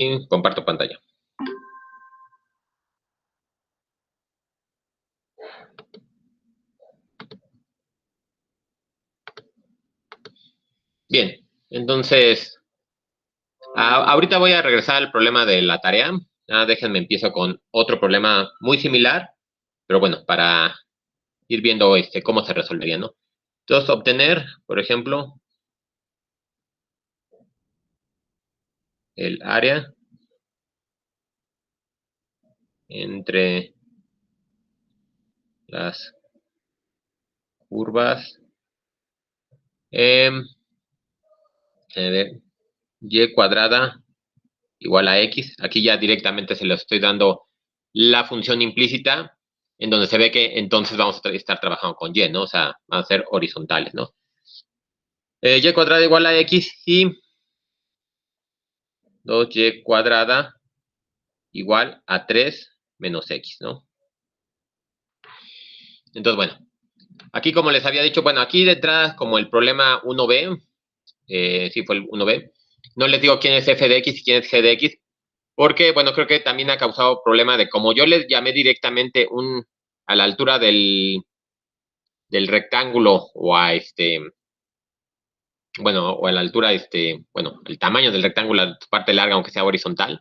y comparto pantalla. Bien, entonces, ahorita voy a regresar al problema de la tarea. Déjenme empiezo con otro problema muy similar, pero bueno, para ir viendo cómo se resolvería, ¿no? Entonces, obtener, por ejemplo, el área entre las curvas y cuadrada igual a x. Aquí ya directamente se le estoy dando la función implícita, en donde se ve que entonces vamos a estar trabajando con y, ¿no? O sea, van a ser horizontales, ¿no? Y cuadrada igual a x y 2y cuadrada igual a 3 menos x, ¿no? Entonces, bueno, aquí como les había dicho, bueno, aquí detrás como el problema 1b, sí fue el 1b, no les digo quién es f de x y quién es g de x, porque, bueno, creo que también ha causado problema de como yo les llamé directamente a la altura del rectángulo o a bueno, o a la altura, bueno, el tamaño del rectángulo, la parte larga, aunque sea horizontal,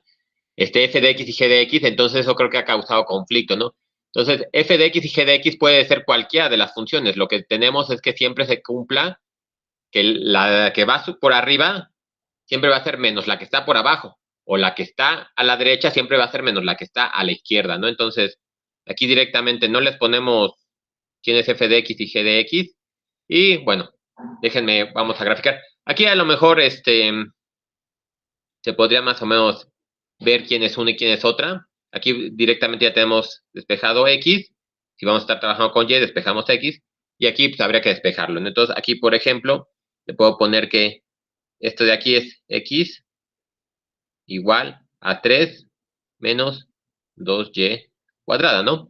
f de x y g de x, entonces eso creo que ha causado conflicto, ¿no? Entonces, f de x y g de x puede ser cualquiera de las funciones. Lo que tenemos es que siempre se cumpla que la que va por arriba siempre va a ser menos la que está por abajo, o la que está a la derecha siempre va a ser menos la que está a la izquierda, ¿no? Entonces, aquí directamente no les ponemos quién es f de x y g de x, y bueno, déjenme, vamos a graficar. Aquí a lo mejor se podría más o menos ver quién es una y quién es otra. Aquí directamente ya tenemos despejado x. Si vamos a estar trabajando con y, despejamos x. Y aquí pues, habría que despejarlo, ¿no? Entonces, aquí, por ejemplo, le puedo poner que esto de aquí es x igual a 3 menos 2y cuadrada, ¿no?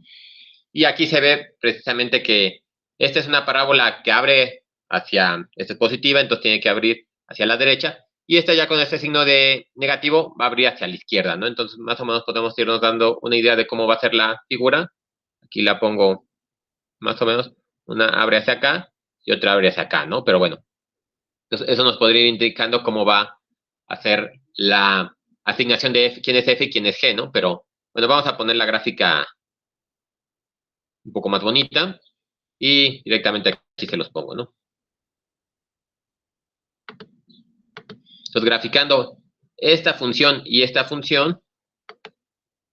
Y aquí se ve precisamente que esta es una parábola que abre hacia, esta es positiva, entonces tiene que abrir hacia la derecha, y esta ya con este signo de negativo va a abrir hacia la izquierda, ¿no? Entonces más o menos podemos irnos dando una idea de cómo va a ser la figura. Aquí la pongo más o menos, una abre hacia acá y otra abre hacia acá, ¿no? Pero bueno, entonces eso nos podría ir indicando cómo va a ser la asignación de F, quién es F y quién es G, ¿no? Pero bueno, vamos a poner la gráfica un poco más bonita y directamente aquí se los pongo, ¿no? Entonces, graficando esta función y esta función,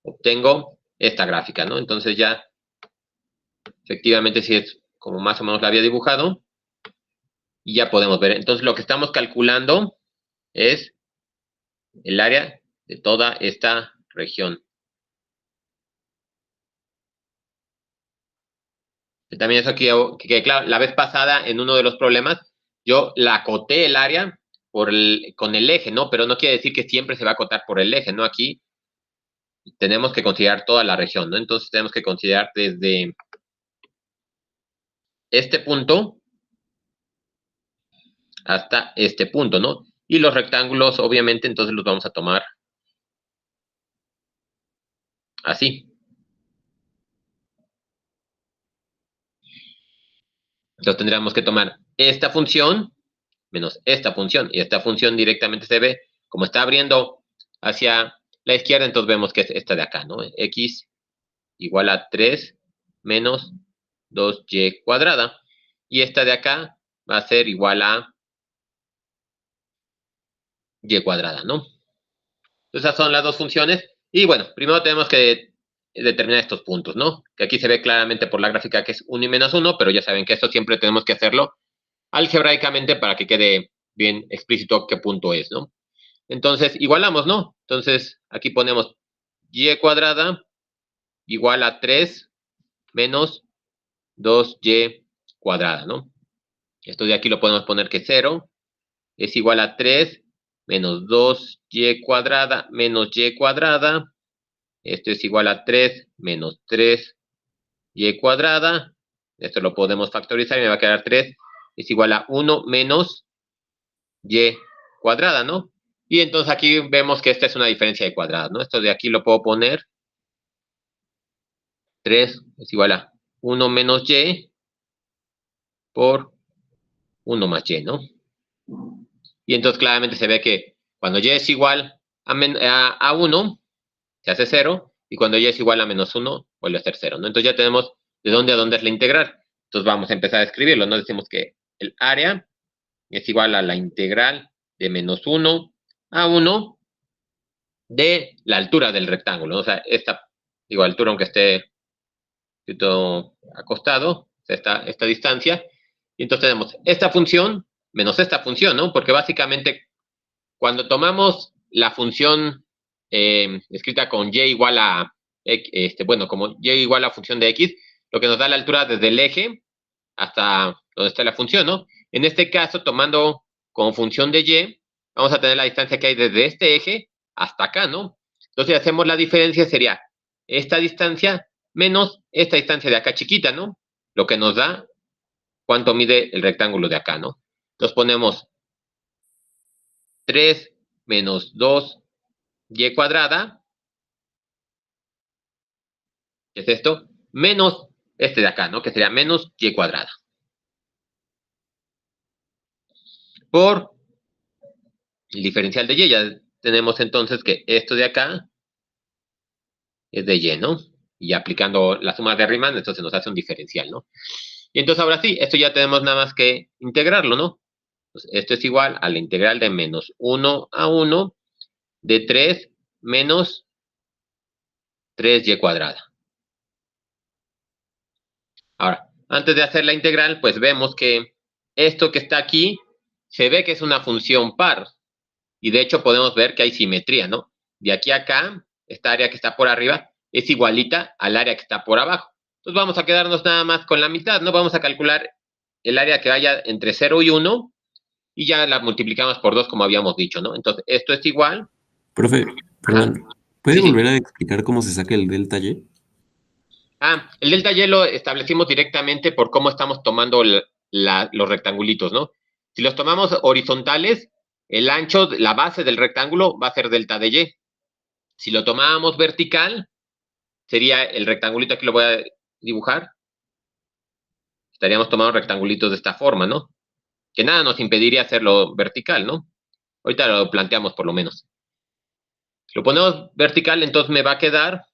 obtengo esta gráfica, ¿no? Entonces ya, efectivamente, sí es como más o menos la había dibujado, y ya podemos ver. Entonces, lo que estamos calculando es el área de toda esta región. También eso que claro, la vez pasada, en uno de los problemas, yo la acoté el área con el eje, ¿no? Pero no quiere decir que siempre se va a acotar por el eje, ¿no? Aquí tenemos que considerar toda la región, ¿no? Entonces tenemos que considerar desde este punto hasta este punto, ¿no? Y los rectángulos, obviamente, entonces los vamos a tomar así. Entonces tendríamos que tomar esta función menos esta función, y esta función directamente se ve como está abriendo hacia la izquierda, entonces vemos que es esta de acá, ¿no? X igual a 3 menos 2y cuadrada. Y esta de acá va a ser igual a y cuadrada, ¿no? Entonces esas son las dos funciones. Y bueno, primero tenemos que determinar estos puntos, ¿no? Que aquí se ve claramente por la gráfica que es 1 y menos 1, pero ya saben que esto siempre tenemos que hacerlo algebraicamente para que quede bien explícito qué punto es, ¿no? Entonces, igualamos, ¿no? Entonces, aquí ponemos y cuadrada igual a 3 menos 2y cuadrada, ¿no? Esto de aquí lo podemos poner que 0 es igual a 3 menos 2y cuadrada menos y cuadrada. Esto es igual a 3 menos 3y cuadrada. Esto lo podemos factorizar y me va a quedar 3 es igual a 1 menos y cuadrada, ¿no? Y entonces aquí vemos que esta es una diferencia de cuadrados, ¿no? Esto de aquí lo puedo poner. 3 es igual a 1 menos y por 1 más y, ¿no? Y entonces claramente se ve que cuando y es igual a 1, se hace 0, y cuando y es igual a menos 1, vuelve a ser 0, ¿no? Entonces ya tenemos de dónde a dónde es la integral. Entonces vamos a empezar a escribirlo, ¿no? Decimos que el área es igual a la integral de menos 1 a 1 de la altura del rectángulo, ¿no? O sea, esta, digo, altura aunque esté todo acostado, esta distancia, y entonces tenemos esta función menos esta función, ¿no? Porque básicamente cuando tomamos la función escrita con y igual a, bueno, como y igual a función de x, lo que nos da la altura desde el eje hasta donde está la función, ¿no? En este caso, tomando como función de y, vamos a tener la distancia que hay desde este eje hasta acá, ¿no? Entonces, si hacemos la diferencia, sería esta distancia menos esta distancia de acá chiquita, ¿no? Lo que nos da cuánto mide el rectángulo de acá, ¿no? Entonces ponemos 3 menos 2y cuadrada, ¿qué es esto? Menos este de acá, ¿no? Que sería menos y cuadrada. Por el diferencial de y, ya tenemos entonces que esto de acá es de y, ¿no? Y aplicando la suma de Riemann, esto se nos hace un diferencial, ¿no? Y entonces ahora sí, esto ya tenemos nada más que integrarlo, ¿no? Pues esto es igual a la integral de menos 1 a 1 de 3 menos 3y cuadrada. Ahora, antes de hacer la integral, pues vemos que esto que está aquí se ve que es una función par. Y de hecho podemos ver que hay simetría, ¿no? De aquí a acá, esta área que está por arriba es igualita al área que está por abajo. Entonces vamos a quedarnos nada más con la mitad, ¿no? Vamos a calcular el área que vaya entre 0 y 1 y ya la multiplicamos por 2 como habíamos dicho, ¿no? Entonces esto es igual. Profe, Ajá. perdón, ¿puede Sí, volver sí. a explicar cómo se saca el delta Y? El delta Y lo establecimos directamente por cómo estamos tomando los rectangulitos, ¿no? Si los tomamos horizontales, el ancho, la base del rectángulo va a ser delta de Y. Si lo tomábamos vertical, sería el rectangulito, aquí lo voy a dibujar. Estaríamos tomando rectangulitos de esta forma, ¿no? Que nada nos impediría hacerlo vertical, ¿no? Ahorita lo planteamos por lo menos. Si lo ponemos vertical, entonces me va a quedar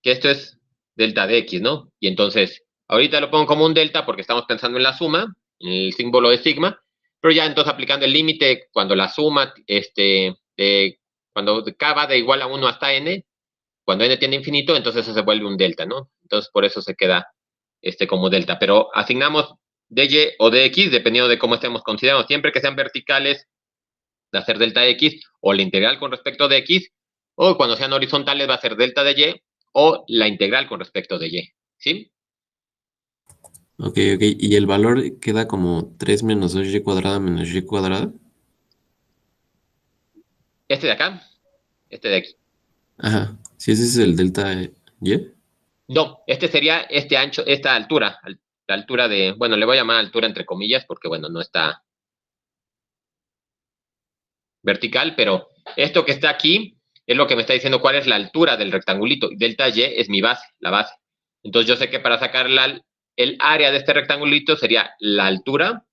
que esto es delta de x, ¿no? Y entonces, ahorita lo pongo como un delta porque estamos pensando en la suma, en el símbolo de sigma, pero ya entonces aplicando el límite, cuando la suma, cuando k va de igual a 1 hasta n, cuando n tiende a infinito, entonces eso se vuelve un delta, ¿no? Entonces por eso se queda como delta. Pero asignamos dy o dx dependiendo de cómo estemos considerando. Siempre que sean verticales, va a ser delta x o la integral con respecto de x, o cuando sean horizontales va a ser delta de y o la integral con respecto de y. ¿Sí? Ok, ok, y el valor queda como 3 menos 2y cuadrada menos y cuadrada. Este de acá, este de aquí. Ajá, si ese es el delta Y. No, este sería este ancho, esta altura, la altura de, bueno, le voy a llamar altura entre comillas porque, bueno, no está vertical, pero esto que está aquí es lo que me está diciendo cuál es la altura del rectangulito. Delta Y es mi base, la base. Entonces yo sé que para sacar el área de este rectangulito sería la altura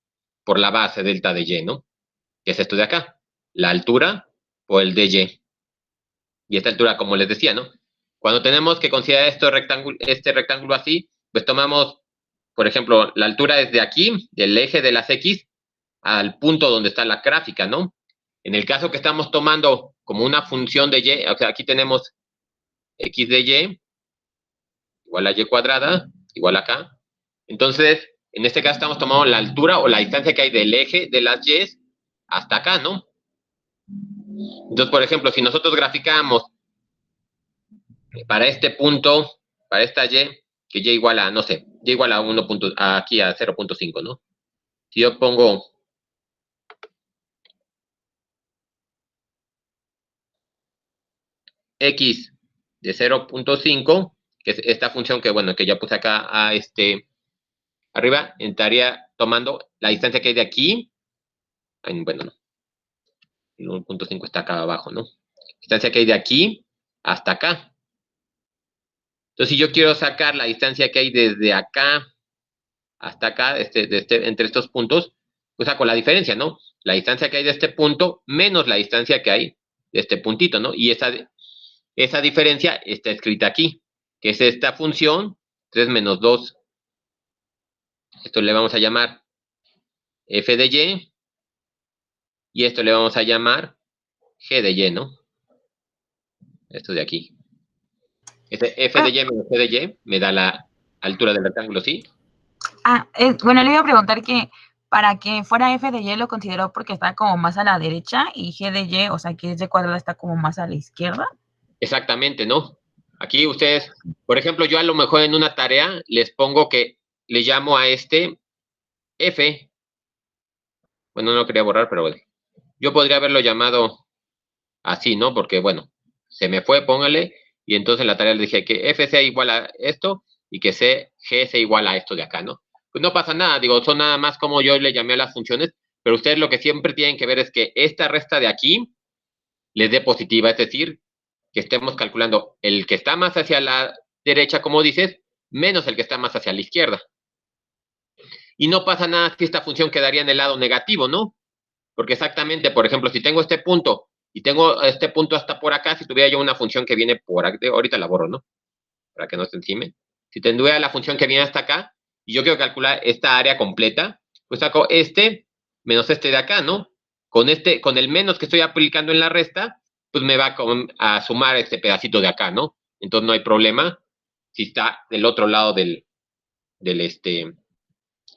por la base delta de Y, ¿no? Que es esto de acá. La altura por el de Y. Y esta altura, como les decía, ¿no? Cuando tenemos que considerar este rectángulo así, pues tomamos, por ejemplo, la altura desde aquí, del eje de las X, al punto donde está la gráfica, ¿no? En el caso que estamos tomando como una función de y, o sea, aquí tenemos x de y igual a y cuadrada, igual acá. Entonces, en este caso estamos tomando la altura o la distancia que hay del eje de las y hasta acá, ¿no? Entonces, por ejemplo, si nosotros graficamos para este punto, para esta y, que y igual a, no sé, y igual a 1. Aquí a 0.5, ¿no? Si yo pongo x de 0.5, que es esta función que, bueno, que ya puse acá a arriba, estaría tomando la distancia que hay de aquí, bueno, no, El 1.5 está acá abajo, ¿no? Distancia que hay de aquí hasta acá. Entonces, si yo quiero sacar la distancia que hay desde acá hasta acá, entre estos puntos, pues saco la diferencia, ¿no? La distancia que hay de este punto menos la distancia que hay de este puntito, ¿no? Y esa diferencia está escrita aquí, que es esta función, 3 menos 2. Esto le vamos a llamar f de y esto le vamos a llamar g de y, ¿no? Esto de aquí. Este f de y menos g de y me da la altura del rectángulo, ¿sí? Bueno, le iba a preguntar que para que fuera f de y lo consideró porque está como más a la derecha y g de y, o sea, que y cuadrada está como más a la izquierda. Exactamente, ¿no? Aquí ustedes, por ejemplo, yo a lo mejor en una tarea les pongo que le llamo a este f. Bueno, no lo quería borrar, pero bueno. Yo podría haberlo llamado así, ¿no? Porque, bueno, se me fue, póngale. Y entonces en la tarea le dije que f sea igual a esto y que g sea igual a esto de acá, ¿no? Pues no pasa nada, digo, son nada más como yo le llamé a las funciones, pero ustedes lo que siempre tienen que ver es que esta resta de aquí les dé positiva, es decir, que estemos calculando el que está más hacia la derecha, como dices, menos el que está más hacia la izquierda. Y no pasa nada si esta función quedaría en el lado negativo, ¿no? Porque exactamente, por ejemplo, si tengo este punto y tengo este punto hasta por acá, si tuviera yo una función que viene por aquí, ahorita la borro, ¿no? Para que no se encime. Si tendría la función que viene hasta acá y yo quiero calcular esta área completa, pues saco este menos este de acá, ¿no? Con el menos que estoy aplicando en la resta, pues me va a sumar este pedacito de acá, ¿no? Entonces no hay problema si está del otro lado del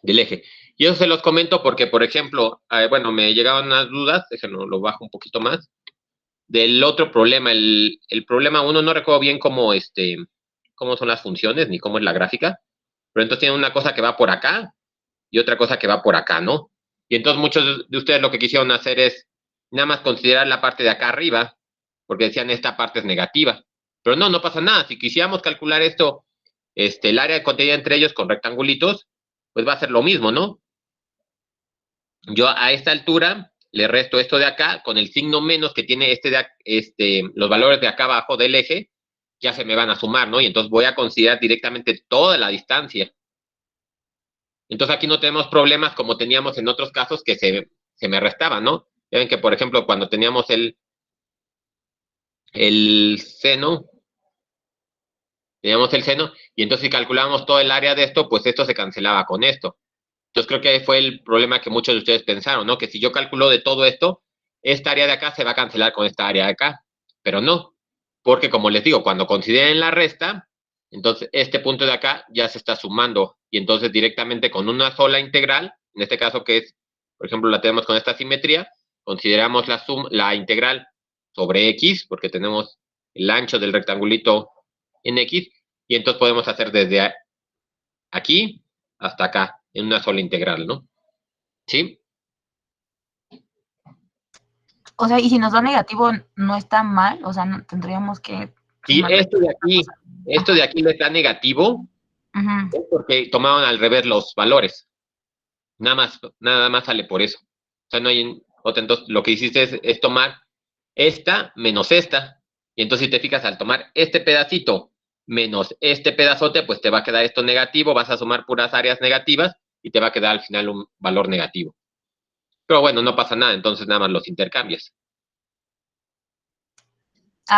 eje. Y eso se los comento porque, por ejemplo, bueno, me llegaban unas dudas, déjenlo, lo bajo un poquito más, del otro problema. El problema 1 no recuerdo bien cómo son las funciones ni cómo es la gráfica, pero entonces tiene una cosa que va por acá y otra cosa que va por acá, ¿no? Y entonces muchos de ustedes lo que quisieron hacer es nada más considerar la parte de acá arriba, porque decían esta parte es negativa. Pero no, no pasa nada. Si quisiéramos calcular esto, el área contenida entre ellos con rectangulitos, pues va a ser lo mismo, ¿no? Yo a esta altura le resto esto de acá con el signo menos que tiene los valores de acá abajo del eje, ya se me van a sumar, ¿no? Y entonces voy a considerar directamente toda la distancia. Entonces aquí no tenemos problemas como teníamos en otros casos que se me restaban, ¿no? Ya ven que, por ejemplo, cuando teníamos el seno, y entonces si calculábamos todo el área de esto, pues esto se cancelaba con esto. Entonces creo que fue el problema que muchos de ustedes pensaron, ¿no? Que si yo calculo de todo esto, esta área de acá se va a cancelar con esta área de acá. Pero no, porque como les digo, cuando consideren la resta, entonces este punto de acá ya se está sumando. Y entonces directamente con una sola integral, en este caso que es, por ejemplo, la tenemos con esta simetría, consideramos la integral sobre x, porque tenemos el ancho del rectangulito en x, y entonces podemos hacer desde aquí hasta acá, en una sola integral, ¿no? ¿Sí? O sea, y si nos da negativo, no está mal, o sea, no, tendríamos que Si sumarle. esto de aquí le da negativo, es porque tomaron al revés los valores. Nada más sale por eso. O sea, no hay otra. Entonces, lo que hiciste es tomar esta menos esta. Y entonces, si te fijas, al tomar este pedacito menos este pedazote, pues te va a quedar esto negativo, vas a sumar puras áreas negativas y te va a quedar al final un valor negativo. Pero bueno, no pasa nada, entonces nada más los intercambias.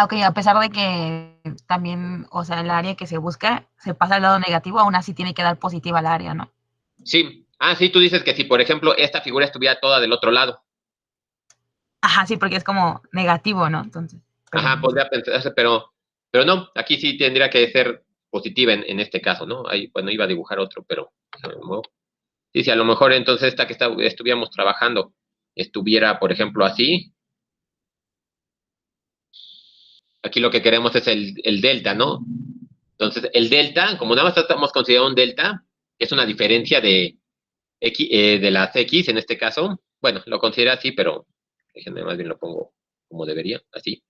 Ok, a pesar de que también, o sea, el área que se busca se pasa al lado negativo, aún así tiene que dar positiva al área, ¿no? Sí. Ah, sí, tú dices que si, por ejemplo, esta figura estuviera toda del otro lado. Ajá, sí, porque es como negativo, ¿no? Entonces. Ajá, podría pensarse, pero no, aquí sí tendría que ser positiva en este caso, ¿no? Ahí, bueno, iba a dibujar otro, pero sí, a lo mejor entonces esta que estuviéramos trabajando estuviera, por ejemplo, así. Aquí lo que queremos es el delta, ¿no? Entonces, el delta, como nada más estamos considerando un delta, es una diferencia de las x en este caso. Bueno, lo considera así, pero déjenme más bien lo pongo como debería, así.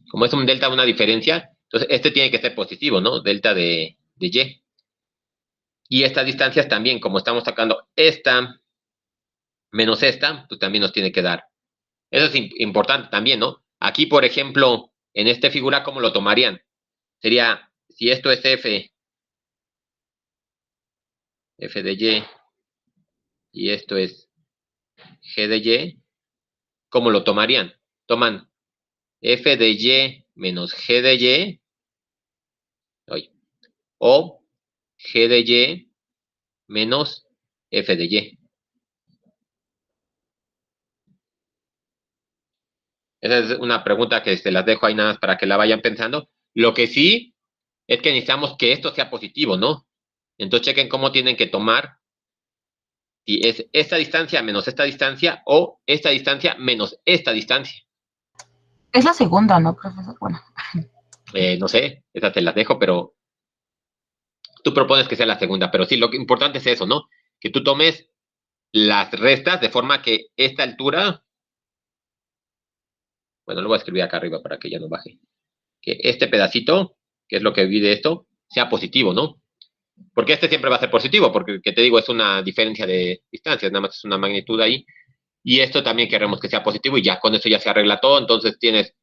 Como es un delta, una diferencia, entonces este tiene que ser positivo, ¿no? Delta de y. Y estas distancias también, como estamos sacando esta menos esta, pues también nos tiene que dar. Eso es importante también, ¿no? Aquí, por ejemplo, en esta figura, ¿cómo lo tomarían? Sería, si esto es f de y esto es g de y, ¿cómo lo tomarían? Toman f de y menos g de y, o g de y menos f de y. Esa es una pregunta que se las dejo ahí nada más para que la vayan pensando. Lo que sí es que necesitamos que esto sea positivo, ¿no? Entonces chequen cómo tienen que tomar si es esta distancia menos esta distancia o esta distancia menos esta distancia. Es la segunda, ¿no, profesor? Bueno. No sé, esas te las dejo, pero tú propones que sea la segunda. Pero sí, lo que importante es eso, ¿no? Que tú tomes las restas de forma que esta altura, bueno, lo voy a escribir acá arriba para que ya no baje, que este pedacito, que es lo que divide esto, sea positivo, ¿no? Porque este siempre va a ser positivo, porque, que te digo, es una diferencia de distancias, nada más es una magnitud ahí. Y esto también queremos que sea positivo y ya con eso ya se arregla todo. Entonces tienes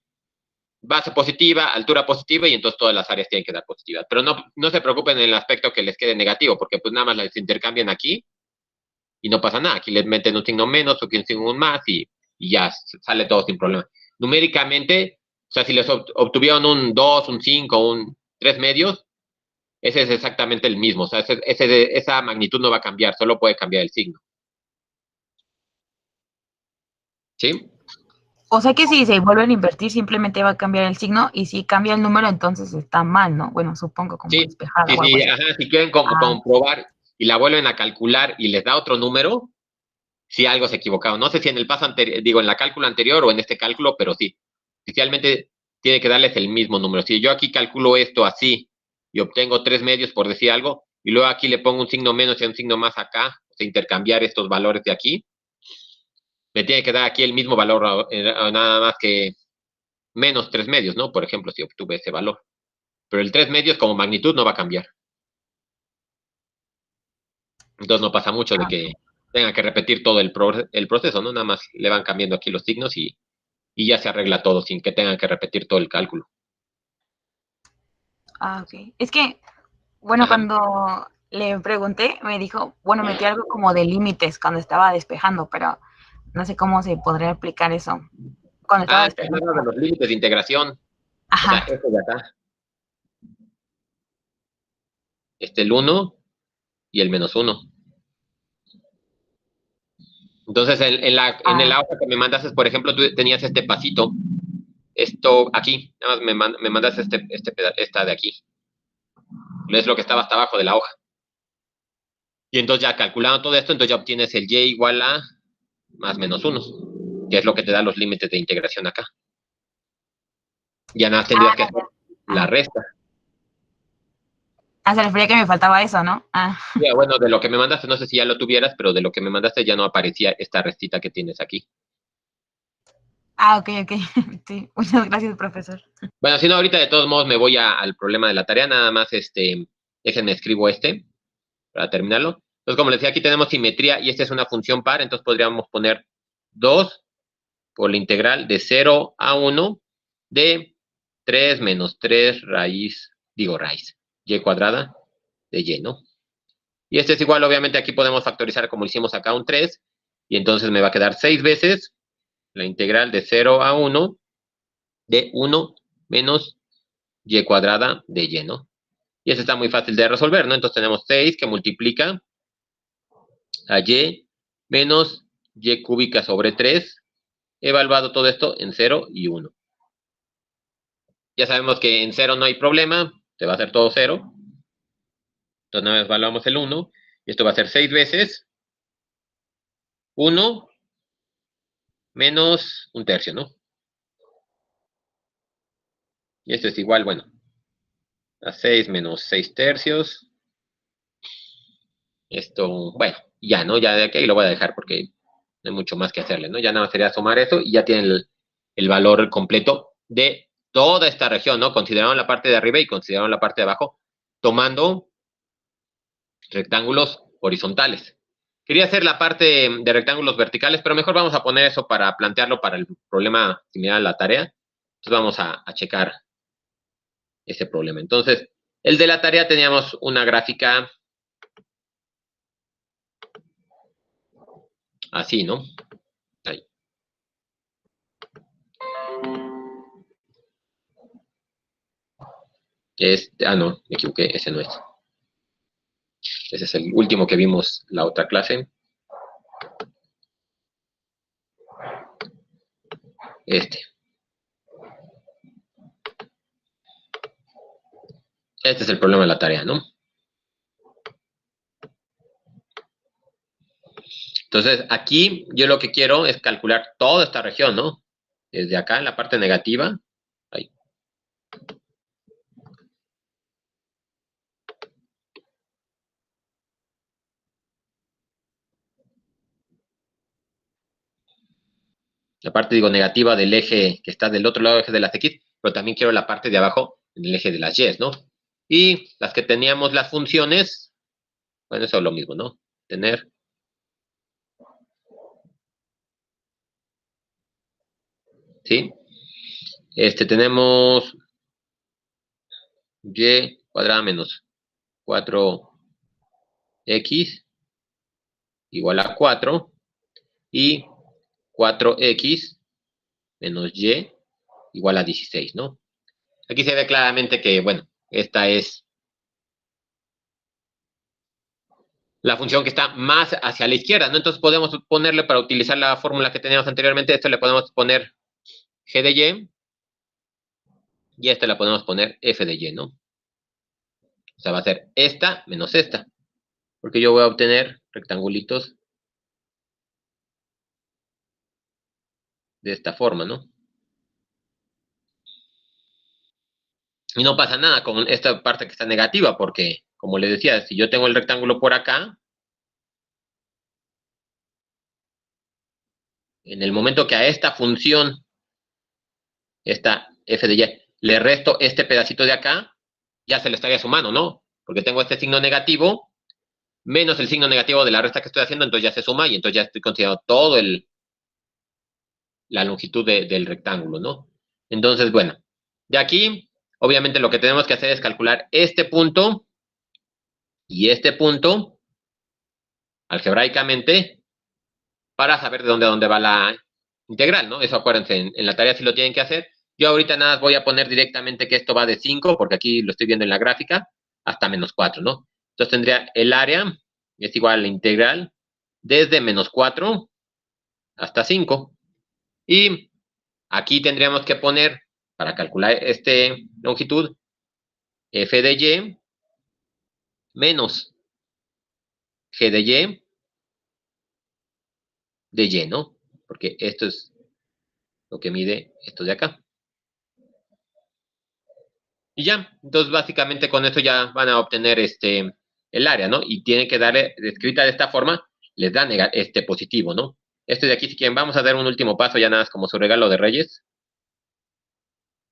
base positiva, altura positiva y entonces todas las áreas tienen que dar positivas. Pero no se preocupen en el aspecto que les quede negativo, porque pues nada más las intercambian aquí y no pasa nada. Aquí les meten un signo menos o un signo más y ya sale todo sin problema. Numéricamente, o sea, si les obtuvieron un 2, un 5, un 3 medios, ese es exactamente el mismo. O sea, esa magnitud no va a cambiar, solo puede cambiar el signo. ¿Sí? O sea que si se vuelven a invertir, simplemente va a cambiar el signo y si cambia el número, entonces está mal, ¿no? Bueno, supongo como Sí, despejada sí, o algo sí, así. ajá, si quieren comprobar y la vuelven a calcular y les da otro número, si algo se equivocaron. No sé si en el paso anterior, digo, en la cálculo anterior o en este cálculo, pero sí. Oficialmente tiene que darles el mismo número. Si yo aquí calculo esto así y obtengo 3 medios por decir algo, y luego aquí le pongo un signo menos y un signo más acá, o sea, intercambiar estos valores de aquí, me tiene que dar aquí el mismo valor, nada más que menos 3 medios, ¿no? Por ejemplo, si obtuve ese valor. Pero el 3 medios como magnitud no va a cambiar. Entonces no pasa mucho de que tengan que repetir todo el proceso, ¿no? Nada más le van cambiando aquí los signos y ya se arregla todo sin que tengan que repetir todo el cálculo. Ah, ok. Es que, bueno, Ajá. cuando le pregunté, me dijo, bueno, metí algo como de límites cuando estaba despejando, pero no sé cómo se podría aplicar eso. Cuando estaba Te despejando. hablaba de los límites de integración. O sea, Ajá. esto de acá. El 1 y el menos 1. Entonces, en la hoja que me mandaste, por ejemplo, tú tenías este pasito. Esto aquí. Nada más me mandaste esta de aquí. Es lo que estaba hasta abajo de la hoja. Y entonces ya calculando todo esto, entonces ya obtienes el y igual a más menos 1, que es lo que te da los límites de integración acá. Ya nada más tendrías que hacer la resta. Se refería que me faltaba eso, ¿no? Ya, bueno, de lo que me mandaste, no sé si ya lo tuvieras, pero de lo que me mandaste ya no aparecía esta restita que tienes aquí. Ok. Sí, muchas gracias, profesor. Bueno, si no, ahorita de todos modos me voy al problema de la tarea, nada más déjenme escribo para terminarlo. Entonces, como les decía, aquí tenemos simetría y esta es una función par, entonces podríamos poner 2 por la integral de 0 a 1 de 3 menos 3 raíz, y cuadrada de y, ¿no? Y este es igual, obviamente aquí podemos factorizar como hicimos acá un 3, y entonces me va a quedar 6 veces la integral de 0 a 1 de 1 menos y cuadrada de y, ¿no? Y eso está muy fácil de resolver, ¿no? Entonces tenemos 6 que multiplica a y menos y cúbica sobre 3, evaluado todo esto en 0 y 1. Ya sabemos que en 0 no hay problema, te va a ser todo 0. Entonces nada más evaluamos el 1, y esto va a ser 6 veces 1 menos un tercio, ¿no? Y esto es igual, bueno, a 6 menos 6 tercios. Esto, bueno, ya, ¿no? Ya de aquí lo voy a dejar porque no hay mucho más que hacerle, ¿no? Ya nada más sería sumar eso y ya tienen el valor completo de toda esta región, ¿no? Consideraron la parte de arriba y consideraron la parte de abajo, tomando rectángulos horizontales. Quería hacer la parte de rectángulos verticales, pero mejor vamos a poner eso para plantearlo para el problema similar a la tarea. Entonces vamos a checar ese problema. Entonces, el de la tarea teníamos una gráfica así, ¿no? Ahí. No, me equivoqué, ese no es. Ese es el último que vimos la otra clase. Este es el problema de la tarea, ¿no? Entonces, aquí yo lo que quiero es calcular toda esta región, ¿no? Desde acá en la parte negativa. Ahí. La parte, digo, negativa del eje que está del otro lado del eje de las X, pero también quiero la parte de abajo en el eje de las Y, ¿no? Y las que teníamos las funciones, bueno, eso es lo mismo, ¿no? Tener ¿sí? Tenemos y cuadrada menos 4x igual a 4 y 4x menos y igual a 16, ¿no? Aquí se ve claramente que, bueno, esta es la función que está más hacia la izquierda, ¿no? Entonces podemos ponerle, para utilizar la fórmula que teníamos anteriormente, esto le podemos poner g de y esta le podemos poner f de y, ¿no? O sea, va a ser esta menos esta, porque yo voy a obtener rectangulitos de esta forma, ¿no? Y no pasa nada con esta parte que está negativa, porque, como les decía, si yo tengo el rectángulo por acá, en el momento que a esta función, esta f de y, le resto este pedacito de acá, ya se le estaría sumando, ¿no? Porque tengo este signo negativo, menos el signo negativo de la resta que estoy haciendo, entonces ya se suma y entonces ya estoy considerando todo la longitud del rectángulo, ¿no? Entonces, bueno, de aquí, obviamente lo que tenemos que hacer es calcular este punto y este punto, algebraicamente, para saber de dónde a dónde va la integral, ¿no? Eso acuérdense, en la tarea sí lo tienen que hacer. Yo ahorita nada más voy a poner directamente que esto va de 5, porque aquí lo estoy viendo en la gráfica, hasta menos 4, ¿no? Entonces tendría el área, es igual a la integral, desde menos 4 hasta 5. Y aquí tendríamos que poner, para calcular este longitud, f de y menos g de y, ¿no? Porque esto es lo que mide esto de acá. Y ya, entonces básicamente con esto ya van a obtener el área, ¿no? Y tienen que darle, escrita de esta forma, les da positivo, ¿no? De aquí, si quieren, vamos a dar un último paso ya nada más como su regalo de Reyes.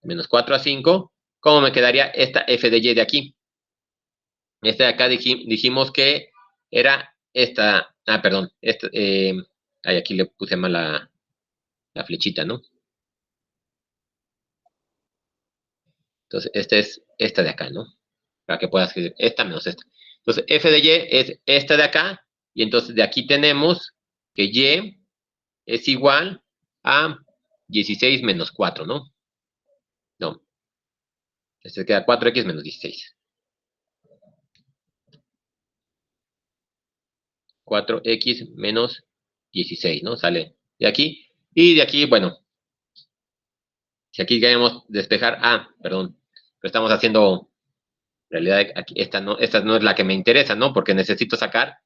Menos 4 a 5. ¿Cómo me quedaría esta f de y de aquí? De acá dijimos que era esta, perdón, aquí le puse mal la flechita, ¿no? Entonces, esta es esta de acá, ¿no? Para que puedas escribir esta menos esta. Entonces, f de y es esta de acá, y entonces de aquí tenemos que y es igual a 16 menos 4, ¿no? No. Queda 4x menos 16. 4x menos 16, ¿no? Sale de aquí. Y de aquí, bueno, si aquí queremos despejar, perdón, pero estamos haciendo, en realidad, aquí, esta no es la que me interesa, ¿no? Porque necesito sacar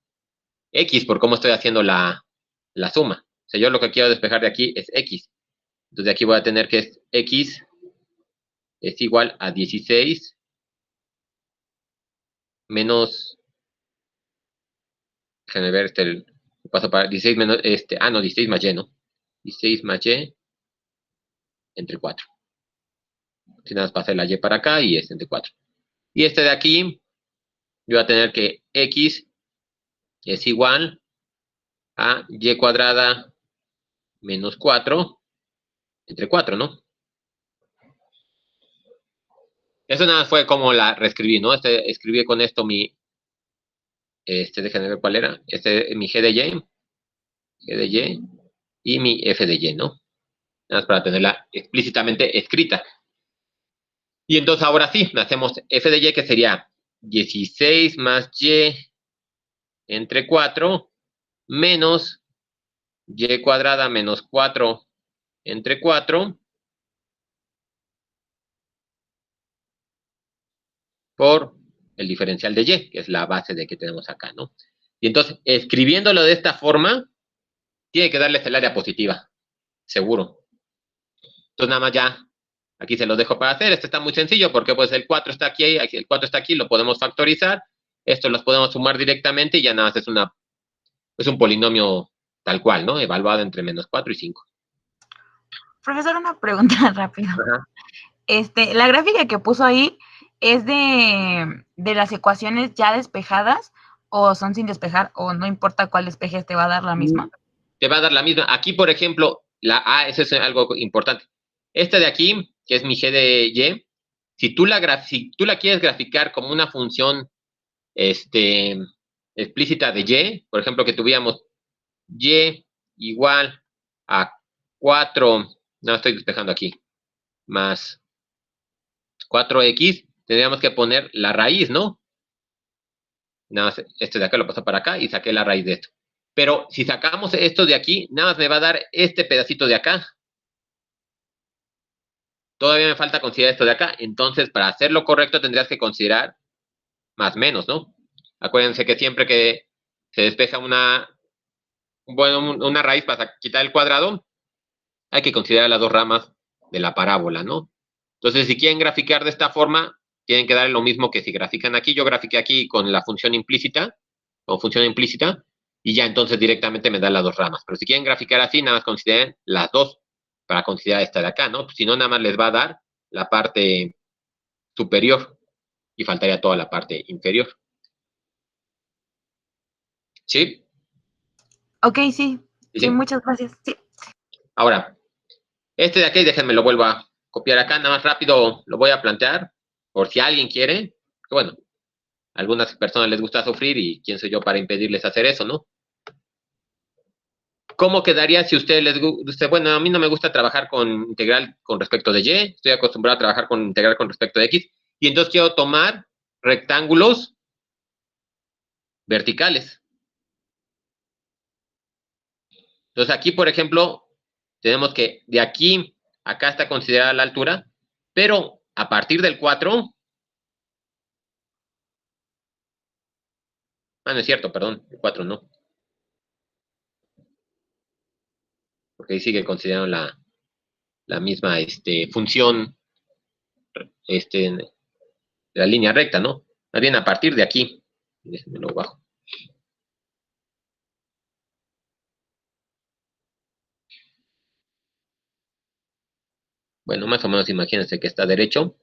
x por cómo estoy haciendo la suma. O sea, yo lo que quiero despejar de aquí es x. Entonces de aquí voy a tener que x es igual a 16 menos, déjenme ver, paso para 16 menos, no, 16 más y, ¿no? 16 más y entre 4. Si nada más pasé la y para acá y es entre 4. Y de aquí, yo voy a tener que x es igual a y cuadrada menos 4 entre 4, ¿no? Eso nada más fue como la reescribí, ¿no? Escribí con esto mi, déjenme ver cuál era, mi G de Y y mi F de Y, ¿no? Nada más para tenerla explícitamente escrita. Y entonces ahora sí, hacemos F de Y, que sería 16 más Y entre 4 menos Y cuadrada menos 4 entre 4 por el diferencial de Y, que es la base de que tenemos acá, ¿no? Y entonces, escribiéndolo de esta forma, tiene que darles el área positiva, seguro. Entonces, nada más ya, aquí se los dejo para hacer. Este está muy sencillo porque pues el 4 está aquí, el 4 está aquí, lo podemos factorizar. Estos los podemos sumar directamente y ya nada más es un polinomio tal cual, ¿no? Evaluado entre menos 4 y 5. Profesor, una pregunta rápido. Ajá. La gráfica que puso ahí es de las ecuaciones ya despejadas o son sin despejar o no importa cuál despejes te va a dar la misma. Te va a dar la misma. Aquí, por ejemplo, eso es algo importante. Esta de aquí, que es mi G de Y, si tú la quieres graficar como una función explícita de Y, por ejemplo, que tuviéramos Y igual a 4, no estoy despejando aquí, más 4x, tendríamos que poner la raíz, ¿no? Nada más, de acá lo paso para acá y saqué la raíz de esto. Pero si sacamos esto de aquí, nada más me va a dar este pedacito de acá. Todavía me falta considerar esto de acá. Entonces, para hacerlo correcto, tendrías que considerar más menos, ¿no? Acuérdense que siempre que se despeja una raíz para quitar el cuadrado, hay que considerar las dos ramas de la parábola, ¿no? Entonces, si quieren graficar de esta forma, tienen que dar lo mismo que si grafican aquí. Yo grafiqué aquí con la función implícita, y ya entonces directamente me da las dos ramas. Pero si quieren graficar así, nada más consideren las dos para considerar esta de acá, ¿no? Si no, nada más les va a dar la parte superior y faltaría toda la parte inferior. ¿Sí? Ok, sí. ¿Sí? Sí, muchas gracias. Sí. Ahora, este de aquí, déjenme lo vuelvo a copiar acá, nada más rápido lo voy a plantear, por si alguien quiere, que bueno, a algunas personas les gusta sufrir y quién soy yo para impedirles hacer eso, ¿no? ¿Cómo quedaría si ustedes les gusta? Bueno, a mí no me gusta trabajar con integral con respecto de Y, estoy acostumbrado a trabajar con integral con respecto de X, y entonces quiero tomar rectángulos verticales. Entonces aquí, por ejemplo, tenemos que de aquí a acá está considerada la altura, pero a partir del 4, no es cierto, perdón, el 4 no. Porque ahí sigue considerando la misma función de la línea recta, ¿no? Más bien a partir de aquí. Déjenme lo bajo. Bueno, más o menos imagínense que está derecho.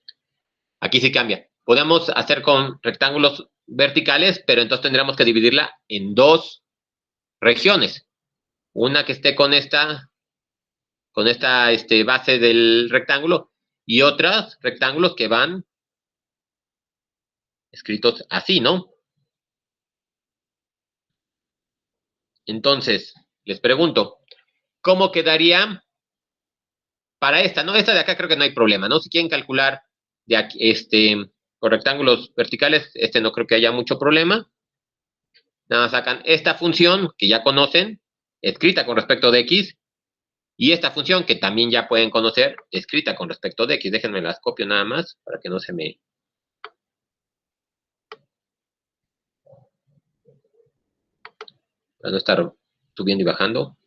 Aquí sí cambia. Podemos hacer con rectángulos verticales, pero entonces tendríamos que dividirla en dos regiones. Una que esté con esta base del rectángulo y otros rectángulos que van escritos así, ¿no? Entonces, les pregunto, ¿cómo quedaría para esta? No, esta de acá creo que no hay problema, ¿no? Si quieren calcular de aquí, con rectángulos verticales, no creo que haya mucho problema. Nada más sacan esta función que ya conocen, escrita con respecto de x, y esta función que también ya pueden conocer, escrita con respecto de x. Déjenme las copio nada más para que no se me... Para no estar subiendo y bajando.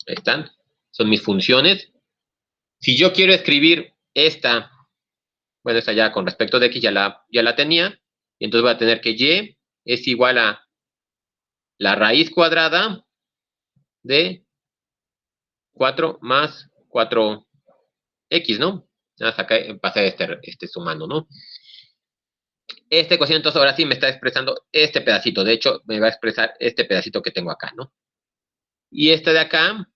Ahí están. Son mis funciones. Si yo quiero escribir esta, bueno, esta ya con respecto de x ya la tenía, y entonces voy a tener que y es igual a la raíz cuadrada de 4 más 4x, ¿no? Nada más acá pasé sumando, ¿no? Este cociente, entonces ahora sí me está expresando este pedacito. De hecho, me va a expresar este pedacito que tengo acá, ¿no? Y este de acá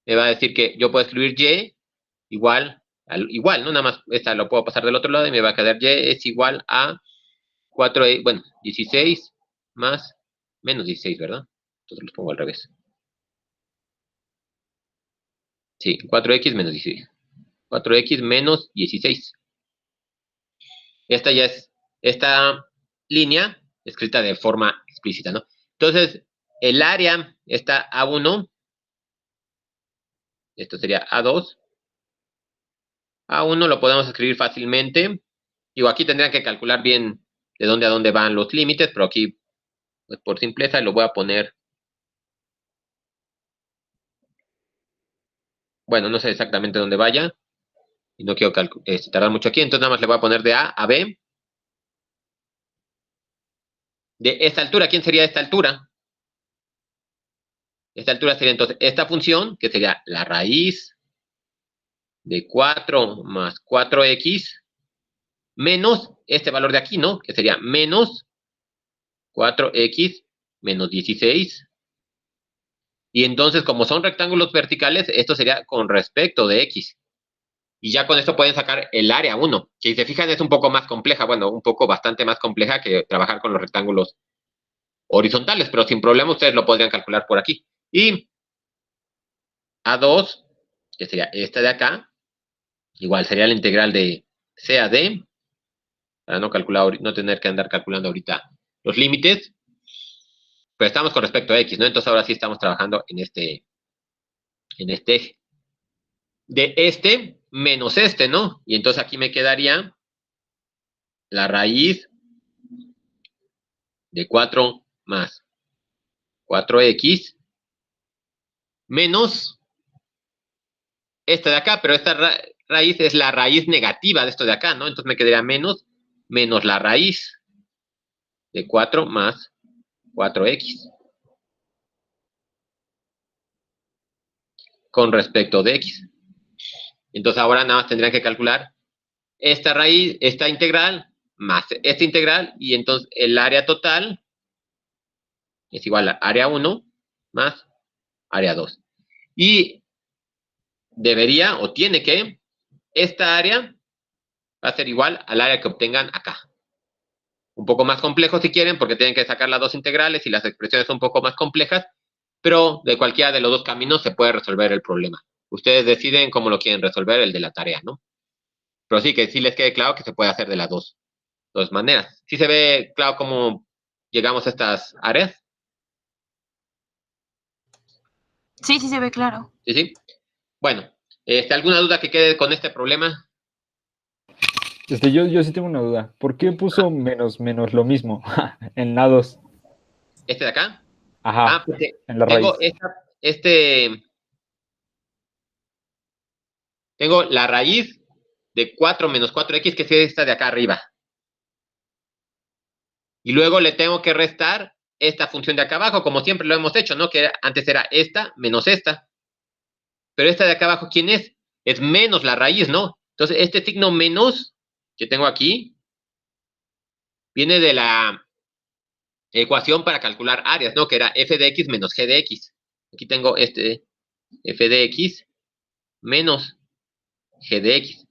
me va a decir que yo puedo escribir y igual, igual, ¿no? Nada más esta lo puedo pasar del otro lado y me va a quedar y es igual a 4, bueno, 16 más menos 16, ¿verdad? Entonces los pongo al revés. Sí, 4x menos 16. 4x menos 16. Esta ya es esta línea escrita de forma explícita, ¿no? Entonces, el área está A1. Esto sería A2. A1 lo podemos escribir fácilmente. Digo, aquí tendrían que calcular bien de dónde a dónde van los límites, pero aquí, pues por simpleza, lo voy a poner. Bueno, no sé exactamente dónde vaya. Y no quiero tardar mucho aquí, entonces nada más le voy a poner de A a B. De esta altura, ¿quién sería esta altura? Esta altura sería entonces esta función, que sería la raíz de 4 más 4x, menos este valor de aquí, ¿no? Que sería menos 4x menos 16. Y entonces, como son rectángulos verticales, esto sería con respecto de x. Y ya con esto pueden sacar el área 1, que si se fijan es un poco más compleja, bueno, un poco bastante más compleja que trabajar con los rectángulos horizontales, pero sin problema ustedes lo podrían calcular por aquí. Y A2, que sería esta de acá, igual sería la integral de C a D, para no tener que andar calculando ahorita los límites, pero estamos con respecto a x, ¿no? Entonces ahora sí estamos trabajando en este eje. De este menos este, ¿no? Y entonces aquí me quedaría la raíz de 4 más 4x menos esta de acá, pero esta raíz es la raíz negativa de esto de acá, ¿no? Entonces me quedaría menos la raíz de 4 más 4x con respecto de x. Entonces ahora nada más tendrían que calcular esta raíz, esta integral, más esta integral, y entonces el área total es igual a área 1 más área 2. Y debería o tiene que, esta área va a ser igual al área que obtengan acá. Un poco más complejo si quieren, porque tienen que sacar las dos integrales y las expresiones son un poco más complejas, pero de cualquiera de los dos caminos se puede resolver el problema. Ustedes deciden cómo lo quieren resolver, el de la tarea, ¿no? Pero sí, que sí les quede claro que se puede hacer de las dos maneras. ¿Sí se ve claro cómo llegamos a estas áreas? Sí, sí se ve claro. Sí, sí. Bueno, ¿alguna duda que quede con este problema? Yo sí tengo una duda. ¿Por qué puso menos lo mismo en la 2? ¿Este de acá? Ajá, Porque en la raíz. Tengo la raíz de 4 menos 4x, que es esta de acá arriba. Y luego le tengo que restar esta función de acá abajo, como siempre lo hemos hecho, ¿no? Que antes era esta menos esta. Pero esta de acá abajo, ¿quién es? Es menos la raíz, ¿no? Entonces, este signo menos que tengo aquí viene de la ecuación para calcular áreas, ¿no? Que era f de x menos g de x. Aquí tengo este f de x menos g de x.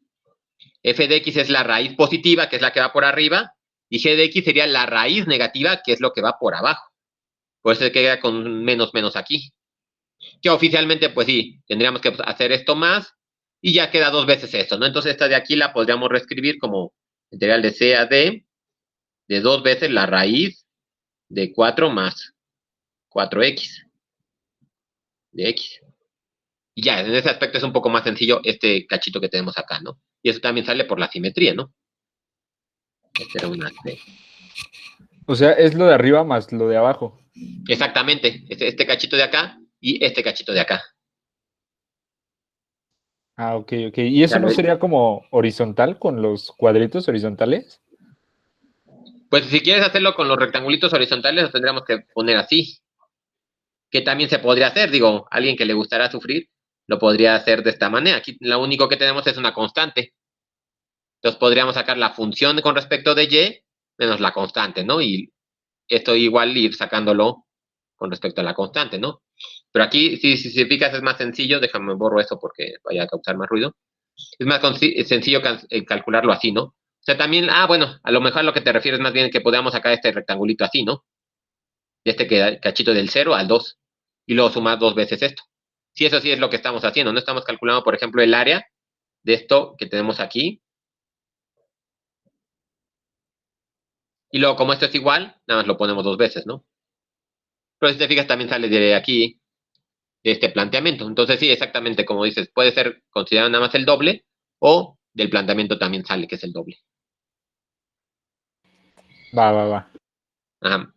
F de x es la raíz positiva, que es la que va por arriba, y g de x sería la raíz negativa, que es lo que va por abajo. Por eso se queda con menos aquí. Que oficialmente, pues sí, tendríamos que hacer esto más, y ya queda dos veces esto, ¿no? Entonces esta de aquí la podríamos reescribir como integral de c a d, de dos veces la raíz de 4 más 4x de x. Y ya, en ese aspecto es un poco más sencillo este cachito que tenemos acá, ¿no? Y eso también sale por la simetría, ¿no? Esta era una C. O sea, es lo de arriba más lo de abajo. Exactamente, este cachito de acá y este cachito de acá. Ah, ok. ¿Y eso no sería como horizontal con los cuadritos horizontales? Pues si quieres hacerlo con los rectangulitos horizontales, lo tendríamos que poner así. Que también se podría hacer, digo, alguien que le gustara sufrir, lo podría hacer de esta manera. Aquí lo único que tenemos es una constante. Entonces podríamos sacar la función con respecto de y menos la constante, ¿no? Y esto igual ir sacándolo con respecto a la constante, ¿no? Pero aquí, si se fijas, es más sencillo. Déjame borro eso porque vaya a causar más ruido. Es más sencillo calcularlo así, ¿no? O sea, también, bueno, a lo mejor a lo que te refieres más bien que podamos sacar este rectangulito así, ¿no? De este cachito del 0 al 2. Y luego sumar 2 veces esto. Sí, eso sí es lo que estamos haciendo. No estamos calculando, por ejemplo, el área de esto que tenemos aquí. Y luego, como esto es igual, nada más lo ponemos 2 veces, ¿no? Pero si te fijas, también sale de aquí, de este planteamiento. Entonces, sí, exactamente como dices, puede ser considerado nada más el doble, o del planteamiento también sale que es el doble. Va. Ajá.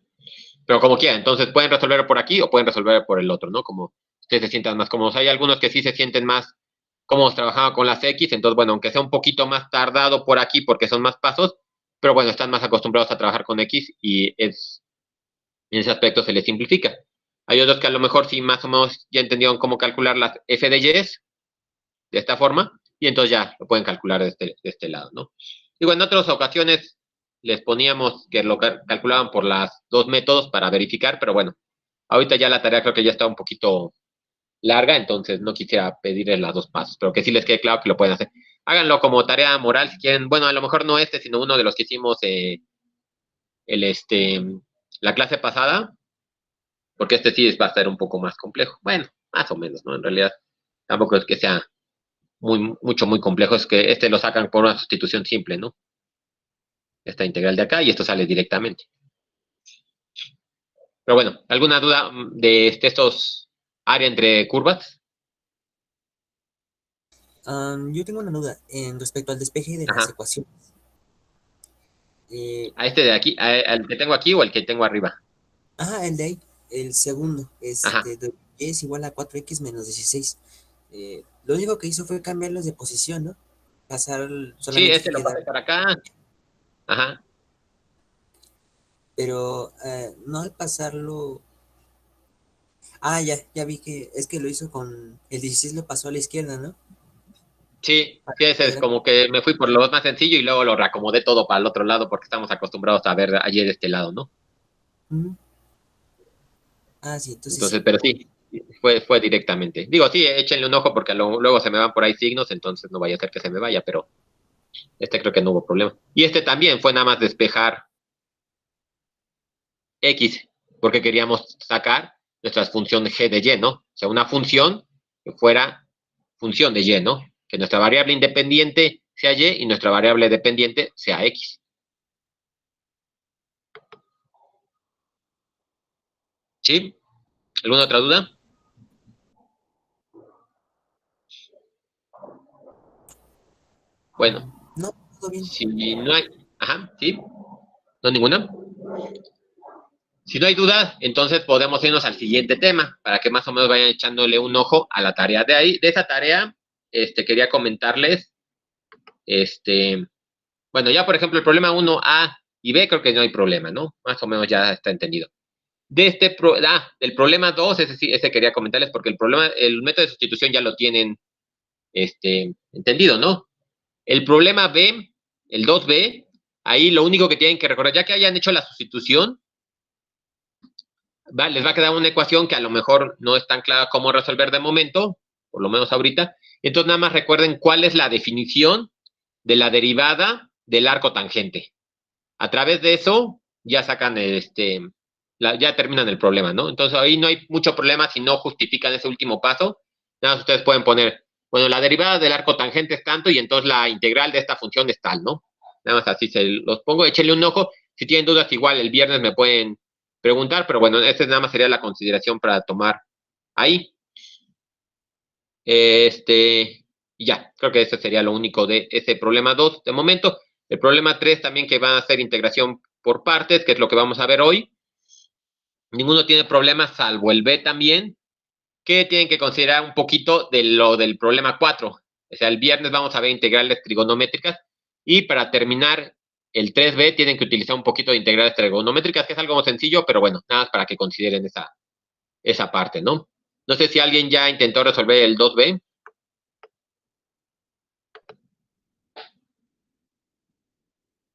Pero como quieran, entonces pueden resolverlo por aquí o pueden resolverlo por el otro, ¿no? Como ustedes se sientan más cómodos. Hay algunos que sí se sienten más cómodos trabajando con las X, entonces, bueno, aunque sea un poquito más tardado por aquí porque son más pasos, pero bueno, están más acostumbrados a trabajar con X y en ese aspecto se les simplifica. Hay otros que a lo mejor sí más o menos ya entendieron cómo calcular las F de Y de esta forma, y entonces ya lo pueden calcular de este lado, ¿no? Y bueno, en otras ocasiones les poníamos que lo calculaban por los 2 métodos para verificar, pero bueno, ahorita ya la tarea creo que ya está un poquito larga, entonces no quisiera pedirles las 2 pasos, pero que sí les quede claro que lo pueden hacer. Háganlo como tarea moral si quieren. Bueno, a lo mejor no sino uno de los que hicimos la clase pasada, porque sí va a estar un poco más complejo. Bueno, más o menos, ¿no? En realidad tampoco es que sea muy complejo, es que lo sacan por una sustitución simple, ¿no? Esta integral de acá y esto sale directamente. Pero bueno, ¿alguna duda de estos área entre curvas? Yo tengo una duda en respecto al despeje de las ecuaciones. ¿A este de aquí, al que tengo aquí o el que tengo arriba? El de ahí, el segundo, y es igual a 4x menos 16. Lo único que hizo fue cambiarlos de posición, ¿no? Pasar solamente Sí, lo pasé para acá. Ajá. Pero no al pasarlo... ya vi que es que lo hizo con... El 16 lo pasó a la izquierda, ¿no? Sí, ese es como que me fui por lo más sencillo y luego lo reacomodé todo para el otro lado porque estamos acostumbrados a ver allí de este lado, ¿no? Sí, entonces pero sí, fue directamente. Digo, sí, échenle un ojo porque luego se me van por ahí signos, entonces no vaya a ser que se me vaya, pero creo que no hubo problema. Y también fue nada más despejar X, porque queríamos sacar nuestra función G de Y, ¿no? O sea, una función que fuera función de Y, ¿no? Que nuestra variable independiente sea Y y nuestra variable dependiente sea X. ¿Sí? ¿Alguna otra duda? Bueno. No, todo bien. Si no hay... Ajá, ¿sí? ¿No ninguna? Si no hay duda, entonces podemos irnos al siguiente tema, para que más o menos vayan echándole un ojo a la tarea de ahí. De esa tarea, quería comentarles, bueno, ya por ejemplo el problema 1A y B creo que no hay problema, ¿no? Más o menos ya está entendido. Del problema 2, ese quería comentarles porque el método de sustitución ya lo tienen, entendido, ¿no? El problema B, el 2B, ahí lo único que tienen que recordar, ya que hayan hecho la sustitución, les va a quedar una ecuación que a lo mejor no es tan clara cómo resolver de momento, por lo menos ahorita. Entonces nada más recuerden cuál es la definición de la derivada del arco tangente. A través de eso ya sacan ya terminan el problema, ¿no? Entonces ahí no hay mucho problema si no justifican ese último paso. Nada más ustedes pueden poner, bueno, la derivada del arco tangente es tanto y entonces la integral de esta función es tal, ¿no? Nada más así se los pongo, échenle un ojo. Si tienen dudas, igual el viernes me pueden preguntar, pero bueno, esta nada más sería la consideración para tomar ahí. Y ya, creo que ese sería lo único de ese problema 2 de momento. El problema 3 también que va a ser integración por partes, que es lo que vamos a ver hoy. Ninguno tiene problemas salvo el B también, que tienen que considerar un poquito de lo del problema 4. O sea, el viernes vamos a ver integrales trigonométricas y para terminar el 3B tienen que utilizar un poquito de integrales trigonométricas, que es algo sencillo, pero bueno, nada más para que consideren esa parte, ¿no? No sé si alguien ya intentó resolver el 2B.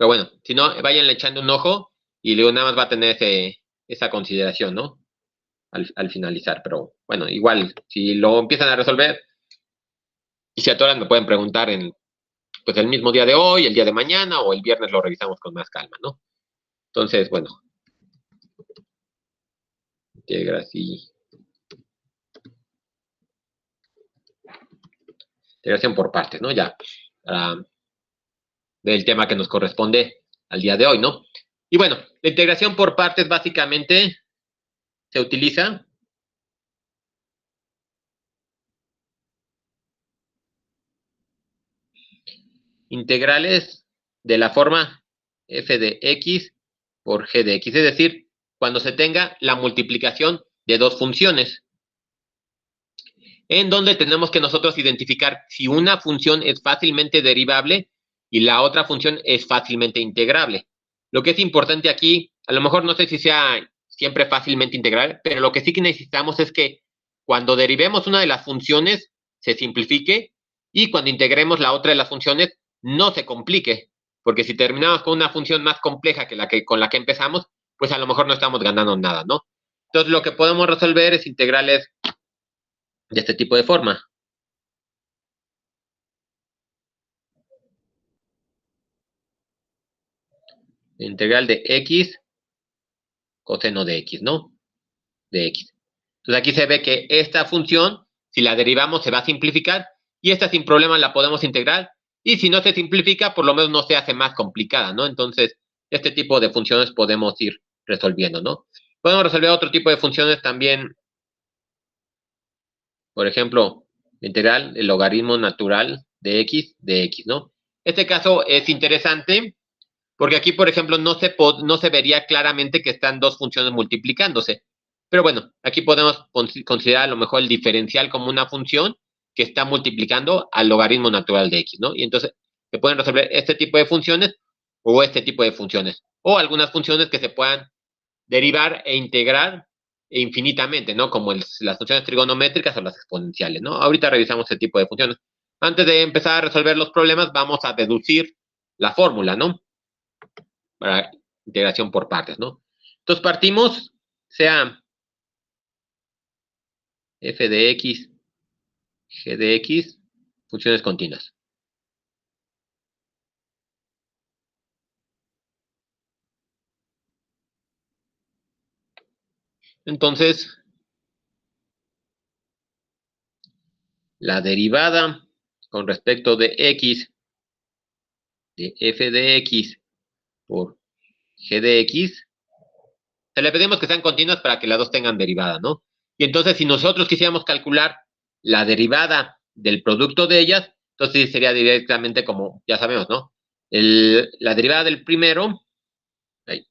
Pero bueno, si no, váyanle echando un ojo y luego nada más va a tener esa consideración, ¿no? Al finalizar. Pero bueno, igual, si lo empiezan a resolver y se atoran, me pueden preguntar pues el mismo día de hoy, el día de mañana o el viernes lo revisamos con más calma, ¿no? Entonces, bueno. Integración por partes, ¿no? Ya. Del tema que nos corresponde al día de hoy, ¿no? Y bueno, la integración por partes básicamente se utiliza integrales de la forma f de x por g de x, es decir, cuando se tenga la multiplicación de dos funciones, en donde tenemos que nosotros identificar si una función es fácilmente derivable y la otra función es fácilmente integrable. Lo que es importante aquí, a lo mejor no sé si sea siempre fácilmente integrable, pero lo que sí que necesitamos es que cuando derivemos una de las funciones se simplifique y cuando integremos la otra de las funciones no se complique, porque si terminamos con una función más compleja que con la que empezamos, pues a lo mejor no estamos ganando nada, ¿no? Entonces lo que podemos resolver es integrales de este tipo de forma. Integral de x coseno de x, ¿no? De x. Entonces aquí se ve que esta función, si la derivamos, se va a simplificar y esta sin problema la podemos integrar. Y si no se simplifica, por lo menos no se hace más complicada, ¿no? Entonces, este tipo de funciones podemos ir resolviendo, ¿no? Podemos resolver otro tipo de funciones también. Por ejemplo, integral del logaritmo natural de x, ¿no? Este caso es interesante porque aquí, por ejemplo, no se vería claramente que están dos funciones multiplicándose. Pero bueno, aquí podemos considerar a lo mejor el diferencial como una función que está multiplicando al logaritmo natural de x, ¿no? Y entonces se pueden resolver este tipo de funciones o este tipo de funciones. O algunas funciones que se puedan derivar e integrar infinitamente, ¿no? Como las funciones trigonométricas o las exponenciales, ¿no? Ahorita revisamos este tipo de funciones. Antes de empezar a resolver los problemas, vamos a deducir la fórmula, ¿no? Para integración por partes, ¿no? Entonces partimos, sea f de x, g de x, funciones continuas. Entonces, la derivada con respecto de x, de f de x por g de x, se le pedimos que sean continuas para que las dos tengan derivada, ¿no? Y entonces, si nosotros quisiéramos calcular la derivada del producto de ellas, entonces sería directamente como, ya sabemos, ¿no? La derivada del primero, ahí,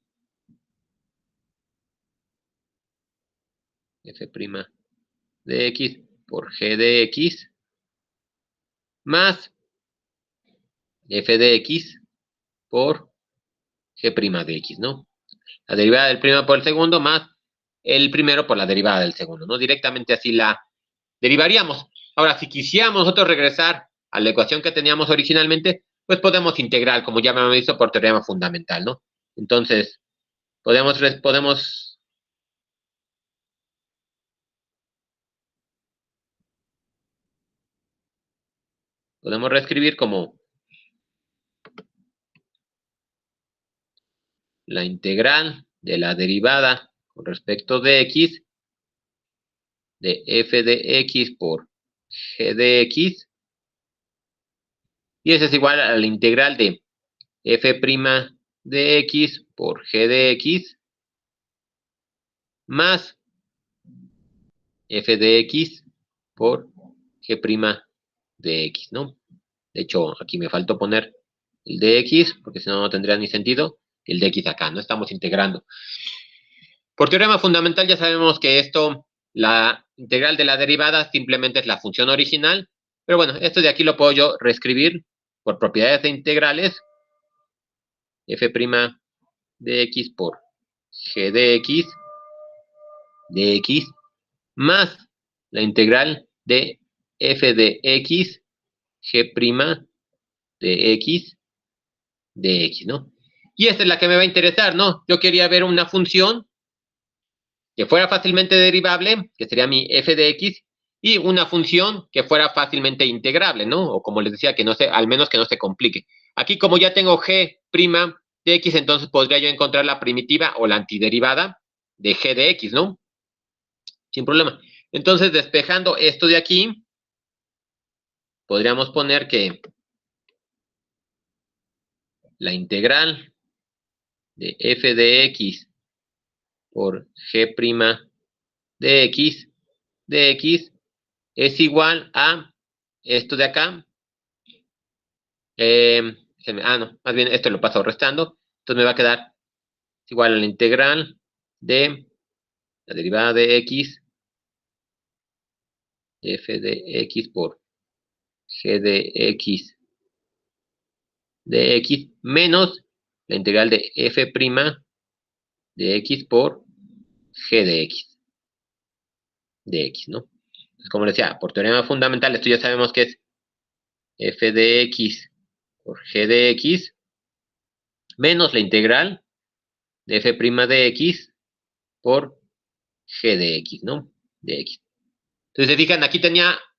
f' de x por g de x, más f de x por g' de x, ¿no? La derivada del primero por el segundo más el primero por la derivada del segundo, ¿no? Directamente así la derivaríamos. Ahora, si quisiéramos nosotros regresar a la ecuación que teníamos originalmente, pues podemos integrar, como ya me hemos visto, por teorema fundamental, ¿no? Entonces, podemos reescribir como la integral de la derivada con respecto de x de f de x por g de x, y eso es igual a la integral de f' de x por g de x más f de x por g' de x, ¿no? De hecho, aquí me faltó poner el de x, porque si no, no tendría ni sentido, el de x acá, no estamos integrando. Por teorema fundamental ya sabemos que esto, la integral de la derivada simplemente es la función original, pero bueno, esto de aquí lo puedo yo reescribir por propiedades de integrales, f' de x por g de x, más la integral de f de x, g' de x, ¿no? Y esta es la que me va a interesar, ¿no? Yo quería ver una función que fuera fácilmente derivable, que sería mi f de x, y una función que fuera fácilmente integrable, ¿no? O como les decía, que no se, al menos que no se complique. Aquí, como ya tengo g' de x, entonces podría yo encontrar la primitiva o la antiderivada de g de x, ¿no? Sin problema. Entonces, despejando esto de aquí, podríamos poner que la integral de f de x por g' de x es igual a esto de acá. No, más bien esto lo paso restando. Entonces me va a quedar igual a la integral de la derivada de x, f de x por g de x menos la integral de f' de x por g de x, ¿no? Entonces, como decía, por teorema fundamental, esto ya sabemos que es f de x por g de x menos la integral de f' de x por g de x, ¿no? De x. Entonces, se fijan, aquí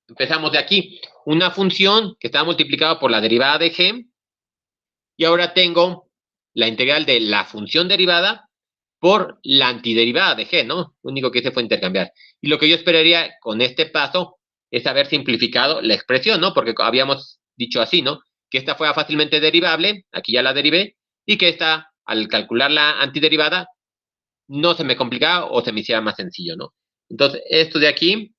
empezamos de aquí, una función que estaba multiplicada por la derivada de g, y ahora tengo la integral de la función derivada por la antiderivada de g, ¿no? Lo único que hice fue intercambiar. Y lo que yo esperaría con este paso es haber simplificado la expresión, ¿no? Porque habíamos dicho así, ¿no? Que esta fuera fácilmente derivable, aquí ya la derivé, y que esta, al calcular la antiderivada, no se me complicaba o se me hiciera más sencillo, ¿no? Entonces, esto de aquí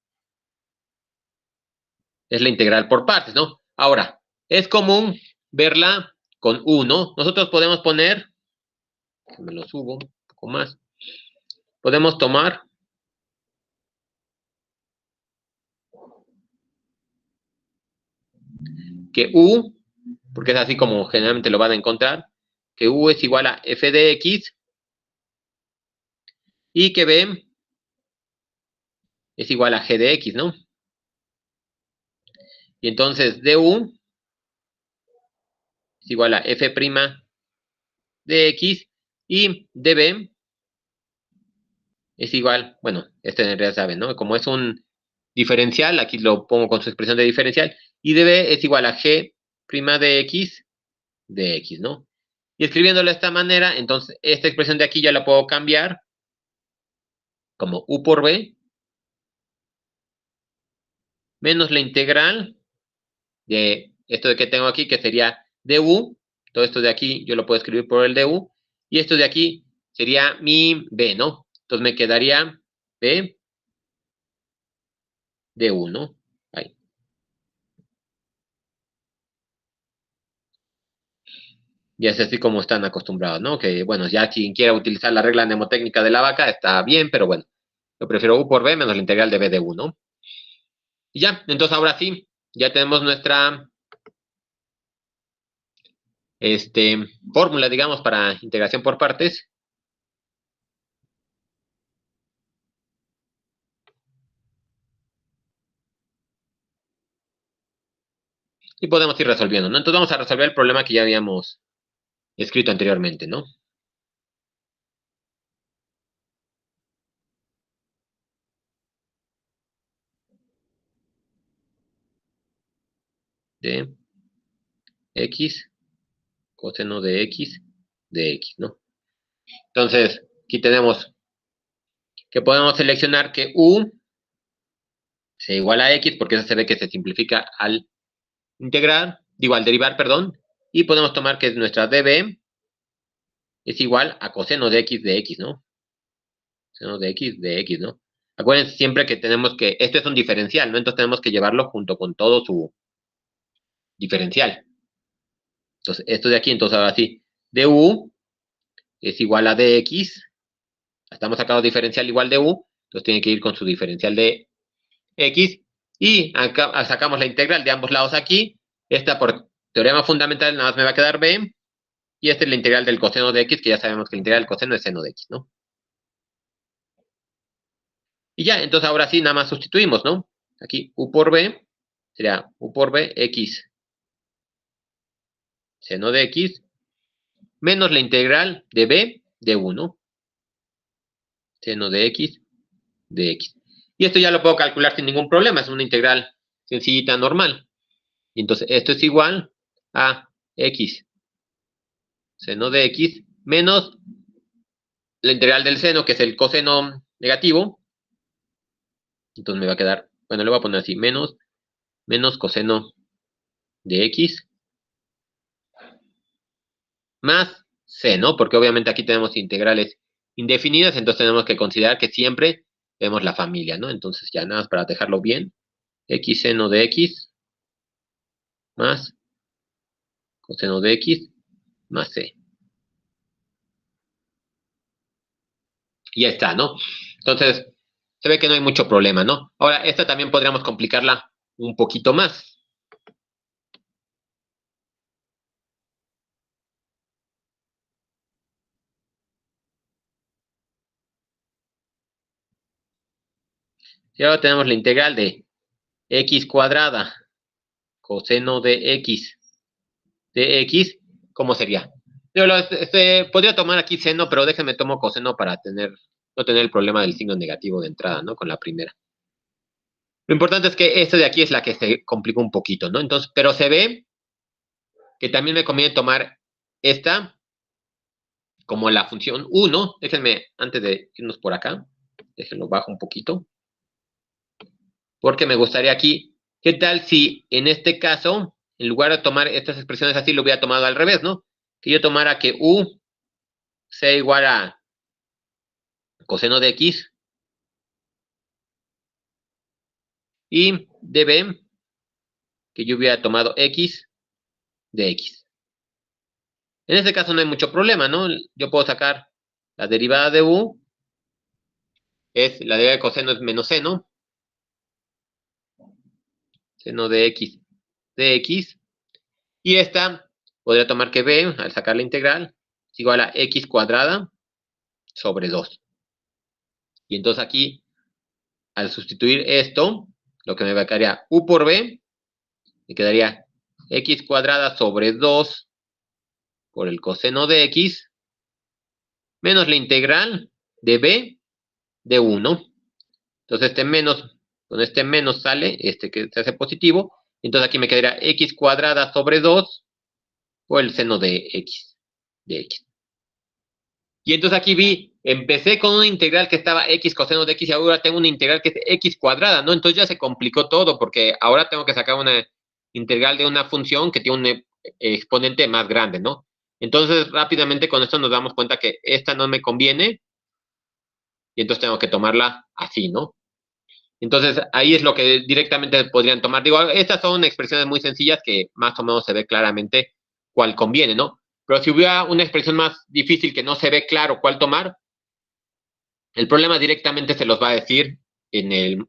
es la integral por partes, ¿no? Ahora, es común verla con 1. Nosotros podemos poner, me lo subo un poco más, podemos tomar que u, porque es así como generalmente lo van a encontrar, que u es igual a f de x y que b es igual a g de x, ¿no? Y entonces du es igual a f' de x y db es igual, bueno, este en realidad saben, ¿no? Como es un diferencial, aquí lo pongo con su expresión de diferencial, y db es igual a g' de x, ¿no? Y escribiéndolo de esta manera, entonces esta expresión de aquí ya la puedo cambiar como u por b menos la integral de esto de que tengo aquí, que sería du. Todo esto de aquí yo lo puedo escribir por el du. Y esto de aquí sería mi b, ¿no? Entonces me quedaría b du, ¿no? Ahí. Y es así como están acostumbrados, ¿no? Que, bueno, ya quien quiera utilizar la regla mnemotécnica de la vaca está bien, pero bueno, yo prefiero u por b menos la integral de b de u, ¿no? Y ya, entonces ahora sí, ya tenemos nuestra fórmula, digamos, para integración por partes. Y podemos ir resolviendo, ¿no? Entonces vamos a resolver el problema que ya habíamos escrito anteriormente, ¿no? De x, coseno de x, ¿no? Entonces, aquí tenemos que podemos seleccionar que u sea igual a x, porque eso se ve que se simplifica al integrar, digo, al derivar, perdón, y podemos tomar que nuestra db es igual a coseno de x, ¿no? Coseno de x, ¿no? Acuérdense siempre que tenemos que, esto es un diferencial, ¿no? Entonces tenemos que llevarlo junto con todo su diferencial. Entonces, esto de aquí, entonces ahora sí, du es igual a dx, estamos sacando diferencial igual de u, entonces tiene que ir con su diferencial de x, y acá sacamos la integral de ambos lados aquí, esta por teorema fundamental nada más me va a quedar b, y esta es la integral del coseno de x, que ya sabemos que la integral del coseno es seno de x, ¿no? Y ya, entonces ahora sí, nada más sustituimos, ¿no? Aquí u por b sería u por b x seno de x menos la integral de b de 1. Seno de x de x. Y esto ya lo puedo calcular sin ningún problema. Es una integral sencillita, normal. Y entonces esto es igual a x seno de x menos la integral del seno, que es el coseno negativo. Entonces me va a quedar, bueno, le voy a poner así, menos coseno de x más c, ¿no? Porque obviamente aquí tenemos integrales indefinidas, entonces tenemos que considerar que siempre vemos la familia, ¿no? Entonces ya nada más para dejarlo bien, x seno de x más coseno de x más c. Y ya está, ¿no? Entonces, se ve que no hay mucho problema, ¿no? Ahora, esta también podríamos complicarla un poquito más. Y ahora tenemos la integral de x cuadrada coseno de x, ¿cómo sería? Yo podría tomar aquí seno, pero déjenme tomo coseno para no tener el problema del signo negativo de entrada, ¿no? Con la primera. Lo importante es que esta de aquí es la que se complica un poquito, ¿no? Entonces, pero se ve que también me conviene tomar esta como la función 1. Déjenme, antes de irnos por acá, déjenlo bajo un poquito. Porque me gustaría aquí, ¿qué tal si en este caso, en lugar de tomar estas expresiones así, lo hubiera tomado al revés, ¿no? Que yo tomara que u sea igual a coseno de x y db, que yo hubiera tomado x de x. En este caso no hay mucho problema, ¿no? Yo puedo sacar la derivada de u, la derivada de coseno es menos seno, seno de x, y esta podría tomar que b, al sacar la integral, es igual a x cuadrada sobre 2. Y entonces aquí, al sustituir esto, lo que me quedaría u por b, me quedaría x cuadrada sobre 2 por el coseno de x, menos la integral de b de 1. Entonces con este menos sale, que se hace positivo, entonces aquí me quedaría x cuadrada sobre 2 por el seno de x. Y entonces aquí empecé con una integral que estaba x coseno de x y ahora tengo una integral que es x cuadrada, ¿no? Entonces ya se complicó todo porque ahora tengo que sacar una integral de una función que tiene un exponente más grande, ¿no? Entonces rápidamente con esto nos damos cuenta que esta no me conviene y entonces tengo que tomarla así, ¿no? Entonces ahí es lo que directamente podrían tomar. Digo, estas son expresiones muy sencillas que más o menos se ve claramente cuál conviene, ¿no? Pero si hubiera una expresión más difícil que no se ve claro cuál tomar, el problema directamente se los va a decir en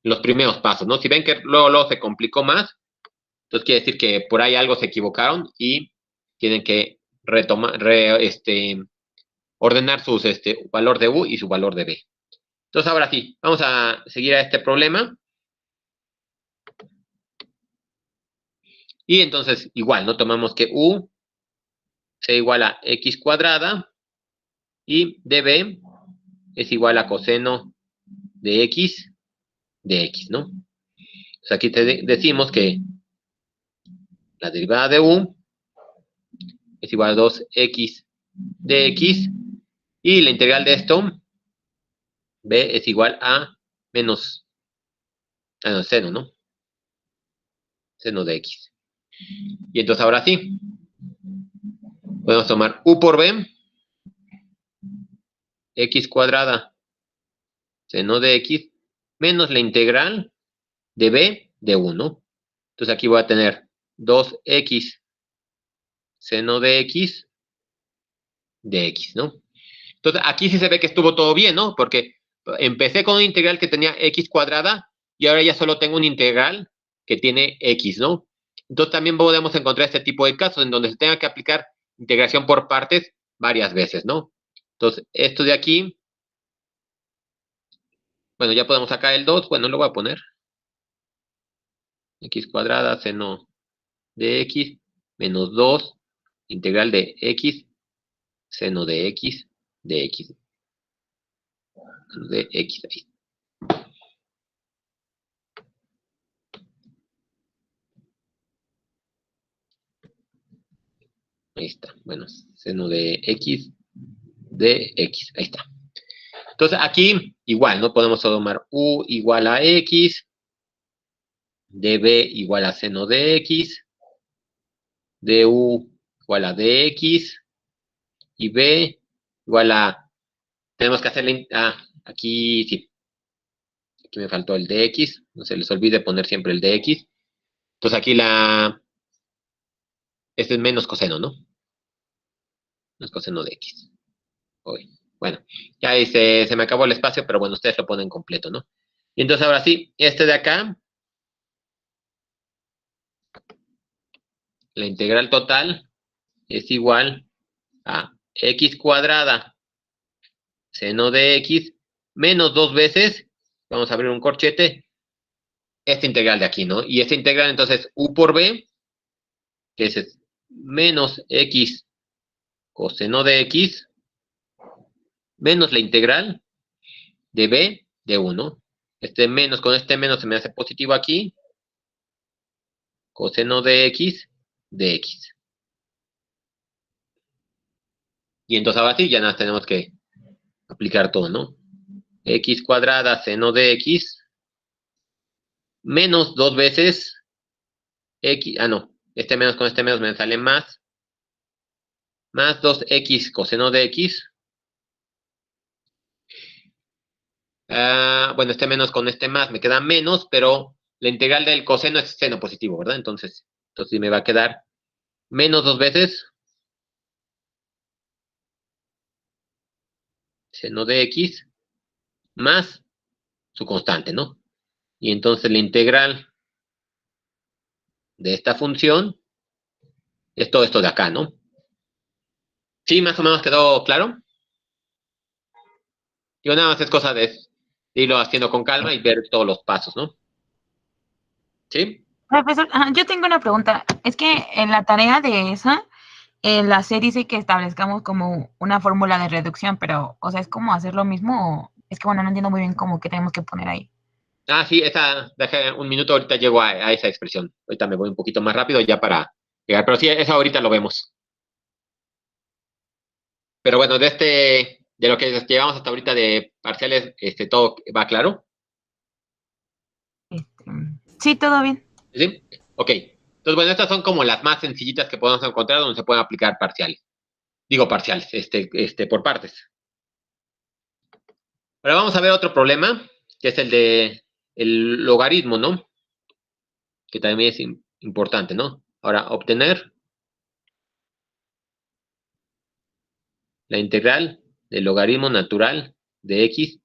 los primeros pasos, ¿no? Si ven que luego se complicó más, entonces quiere decir que por ahí algo se equivocaron y tienen que ordenar sus valor de u y su valor de b. Entonces ahora sí, vamos a seguir a este problema. Y entonces igual, ¿no? Tomamos que u sea igual a x cuadrada y db es igual a coseno de x, ¿no? Entonces aquí decimos que la derivada de u es igual a 2x de x y la integral de esto, b, es igual a menos seno, ¿no? Seno de x. Y entonces ahora sí, podemos tomar u por b, x cuadrada seno de x, menos la integral de b de 1. Entonces aquí voy a tener 2x seno de x, ¿no? Entonces aquí sí se ve que estuvo todo bien, ¿no? Porque empecé con una integral que tenía x cuadrada y ahora ya solo tengo una integral que tiene x, ¿no? Entonces también podemos encontrar este tipo de casos en donde se tenga que aplicar integración por partes varias veces, ¿no? Entonces, esto de aquí, bueno, ya podemos sacar el 2, bueno, lo voy a poner. X cuadrada seno de x menos 2 integral de x, seno de x, de x. De x ahí. Ahí está. Bueno, seno de x, ahí está. Entonces aquí igual, ¿no? Podemos tomar u igual a x, db igual a seno de x, du igual a dx, y b igual a... Tenemos que hacerle... aquí sí. Aquí me faltó el dx. No se les olvide poner siempre el dx. Entonces aquí este es menos coseno, ¿no? Menos coseno de x. Bueno, ya ahí se me acabó el espacio, pero bueno, ustedes lo ponen completo, ¿no? Y entonces ahora sí, este de acá, la integral total es igual a x cuadrada seno de x menos 2 veces, vamos a abrir un corchete, esta integral de aquí, ¿no? Y esta integral entonces u por b, que es menos x coseno de x, menos la integral de b de 1. Este menos con este menos se me hace positivo aquí. Coseno de x, de x. Y entonces ahora sí, ya nada, tenemos que aplicar todo, ¿no? X cuadrada seno de x menos 2 veces x, no, este menos con este menos me sale más 2x coseno de x. Bueno, este menos con este más me queda menos, pero la integral del coseno es seno positivo, ¿verdad? Entonces sí me va a quedar menos 2 veces seno de x más su constante, ¿no? Y entonces la integral de esta función es todo esto de acá, ¿no? ¿Sí? ¿Más o menos quedó claro? Yo nada más es cosa de irlo haciendo con calma y ver todos los pasos, ¿no? ¿Sí? Profesor, yo tengo una pregunta. Es que en la tarea de esa, en la C dice que establezcamos como una fórmula de reducción, pero, o sea, ¿es como hacer lo mismo? O es que, bueno, no entiendo muy bien cómo que tenemos que poner ahí. Sí, deje un minuto, ahorita llego a esa expresión. Ahorita me voy un poquito más rápido ya para llegar, pero sí, eso ahorita lo vemos. Pero bueno, de lo que llevamos hasta ahorita de parciales, todo va claro. Sí, todo bien. ¿Sí? Ok. Entonces, bueno, estas son como las más sencillitas que podemos encontrar donde se pueden aplicar parciales. Digo parciales, por partes. Ahora vamos a ver otro problema, que es el de el logaritmo, ¿no? Que también es importante, ¿no? Ahora, obtener la integral del logaritmo natural de x,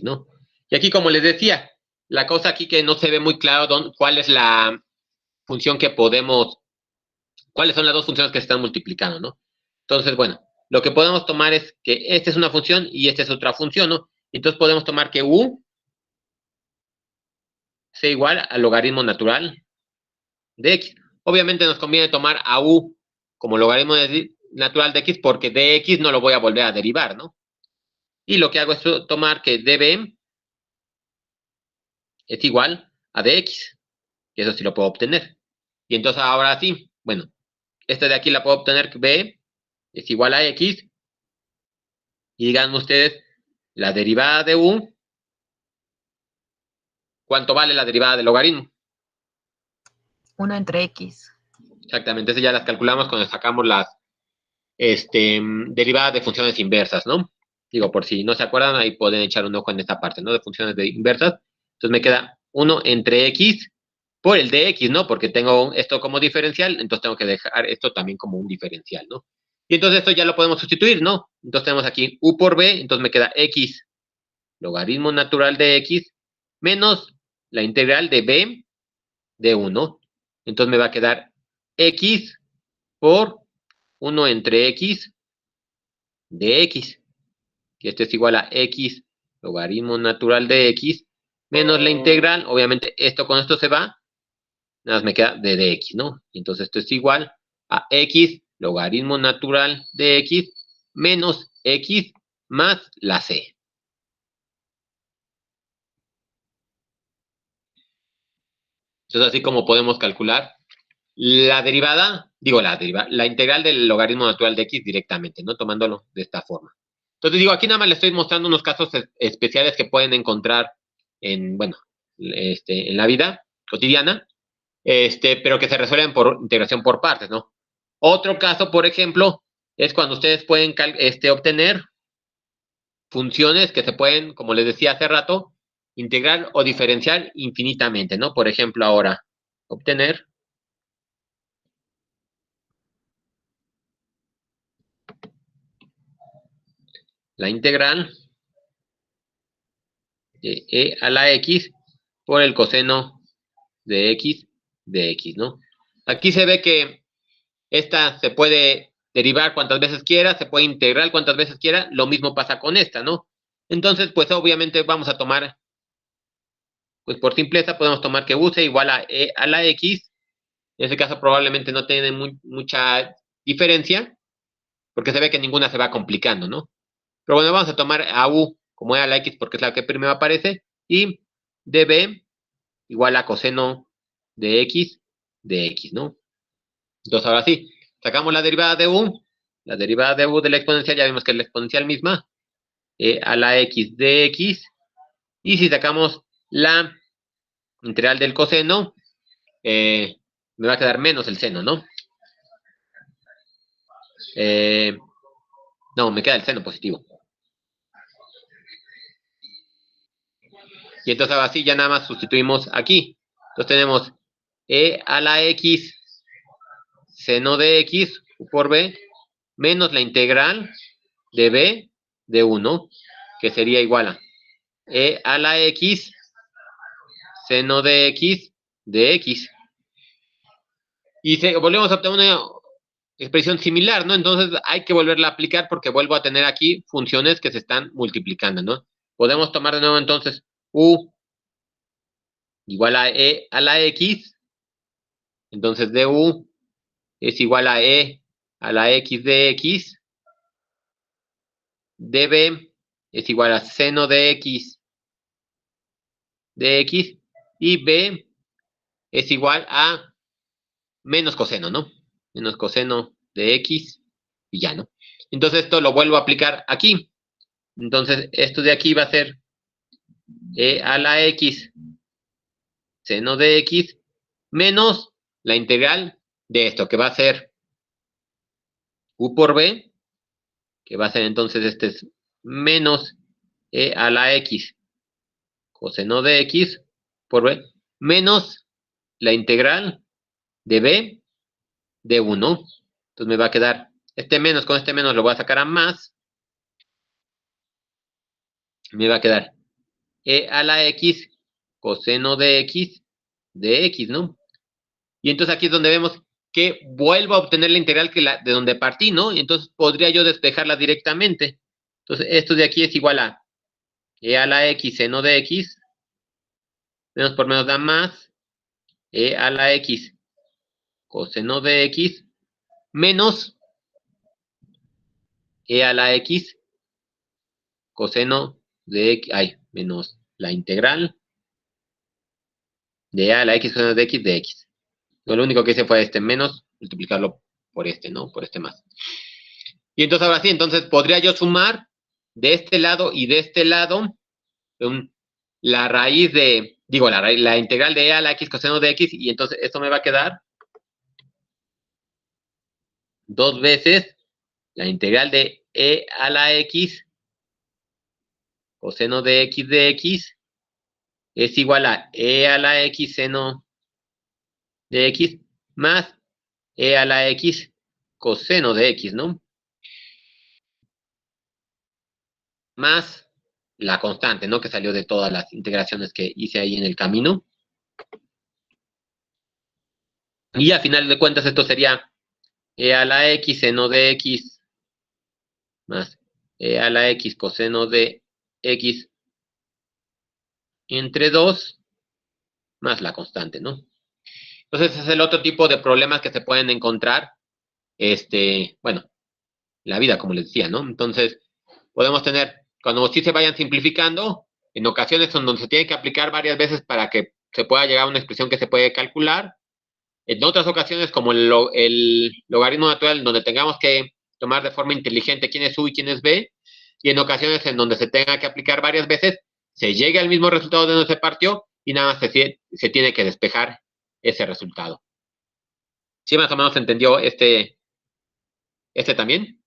¿no? Y aquí, como les decía, la cosa aquí que no se ve muy claro cuál es la función que cuáles son las dos funciones que se están multiplicando, ¿no? Entonces, bueno, lo que podemos tomar es que esta es una función y esta es otra función, ¿no? Entonces podemos tomar que u sea igual al logaritmo natural de x. Obviamente nos conviene tomar a u como logaritmo natural de x porque de x no lo voy a volver a derivar, ¿no? Y lo que hago es tomar que db es igual a dx, y eso sí lo puedo obtener. Y entonces ahora sí, bueno, esta de aquí la puedo obtener que b es igual a x, y digan ustedes, la derivada de u, ¿cuánto vale la derivada del logaritmo? 1 entre x. Exactamente, esas ya las calculamos cuando sacamos las derivadas de funciones inversas, ¿no? Digo, por si no se acuerdan, ahí pueden echar un ojo en esta parte, ¿no? De funciones inversas. Entonces me queda 1 entre x por el de x, ¿no? Porque tengo esto como diferencial, entonces tengo que dejar esto también como un diferencial, ¿no? Y entonces esto ya lo podemos sustituir, ¿no? Entonces tenemos aquí u por b, entonces me queda x logaritmo natural de x menos la integral de b de 1. Entonces me va a quedar x por 1 entre x de x, que esto es igual a x logaritmo natural de x menos la integral, obviamente esto con esto se va, nada más me queda de dx, ¿no? Entonces esto es igual a x logaritmo natural de x menos x más la c. Entonces, así como podemos calcular la derivada, la integral del logaritmo natural de x directamente, ¿no? Tomándolo de esta forma. Entonces, aquí nada más les estoy mostrando unos casos especiales que pueden encontrar en, bueno, en la vida cotidiana, pero que se resuelven por integración por partes, ¿no? Otro caso, por ejemplo, es cuando ustedes pueden obtener funciones que se pueden, como les decía hace rato, integrar o diferenciar infinitamente, ¿no? Por ejemplo, ahora, obtener la integral de e a la x por el coseno de x, ¿no? Aquí se ve que esta se puede derivar cuantas veces quiera, se puede integrar cuantas veces quiera, lo mismo pasa con esta, ¿no? Entonces, pues obviamente vamos a tomar, pues por simpleza podemos tomar que u sea igual a e a la x. En ese caso probablemente no tiene mucha diferencia, porque se ve que ninguna se va complicando, ¿no? Pero bueno, vamos a tomar a u como e a la x porque es la que primero aparece, y db igual a coseno de x, ¿no? Entonces ahora sí, sacamos la derivada de u. La derivada de u de la exponencial ya vimos que es la exponencial misma, e a la x de x. Y si sacamos la integral del coseno, me va a quedar menos el seno, ¿no? No, me queda el seno positivo. Y entonces ahora sí ya nada más sustituimos aquí. Entonces tenemos e a la x seno de x por b menos la integral de b de 1, que sería igual a e a la x seno de x de x. Y volvemos a obtener una expresión similar, ¿no? Entonces hay que volverla a aplicar porque vuelvo a tener aquí funciones que se están multiplicando, ¿no? Podemos tomar de nuevo entonces u igual a e a la x. Entonces du es igual a e a la x de x. db es igual a seno de x de x. Y b es igual a menos coseno, ¿no? Menos coseno de x y ya, ¿no? Entonces esto lo vuelvo a aplicar aquí. Entonces esto de aquí va a ser e a la x seno de x menos la integral de esto, que va a ser u por b, que va a ser entonces es menos e a la x coseno de x por b, menos la integral de b de 1. Entonces me va a quedar este menos con este menos lo voy a sacar a más. Me va a quedar e a la x coseno de x, ¿no? Y entonces aquí es donde vemos que vuelvo a obtener la integral de donde partí, ¿no? Y entonces podría yo despejarla directamente. Entonces esto de aquí es igual a e a la x seno de x, menos por menos da más, e a la x coseno de x, menos e a la x coseno de x, menos la integral de e a la x coseno de x. Lo único que hice fue menos, multiplicarlo por ¿no? Por más. Y entonces ahora sí, entonces podría yo sumar de este lado y de este lado la raíz de, la integral de e a la x coseno de x, y entonces esto me va a quedar 2 veces la integral de e a la x coseno de x es igual a e a la x seno de x más e a la x coseno de x, ¿no? Más la constante, ¿no? Que salió de todas las integraciones que hice ahí en el camino. Y a final de cuentas esto sería e a la x seno de x más e a la x coseno de x entre 2 más la constante, ¿no? Entonces ese es el otro tipo de problemas que se pueden encontrar bueno, la vida, como les decía, ¿no? Entonces, podemos tener, cuando sí se vayan simplificando, en ocasiones son donde se tiene que aplicar varias veces para que se pueda llegar a una expresión que se puede calcular. En otras ocasiones, como el logaritmo natural, donde tengamos que tomar de forma inteligente quién es U y quién es B, y en ocasiones en donde se tenga que aplicar varias veces, se llegue al mismo resultado de donde se partió y nada más se tiene que despejar ese resultado. ¿Sí más o menos entendió este también?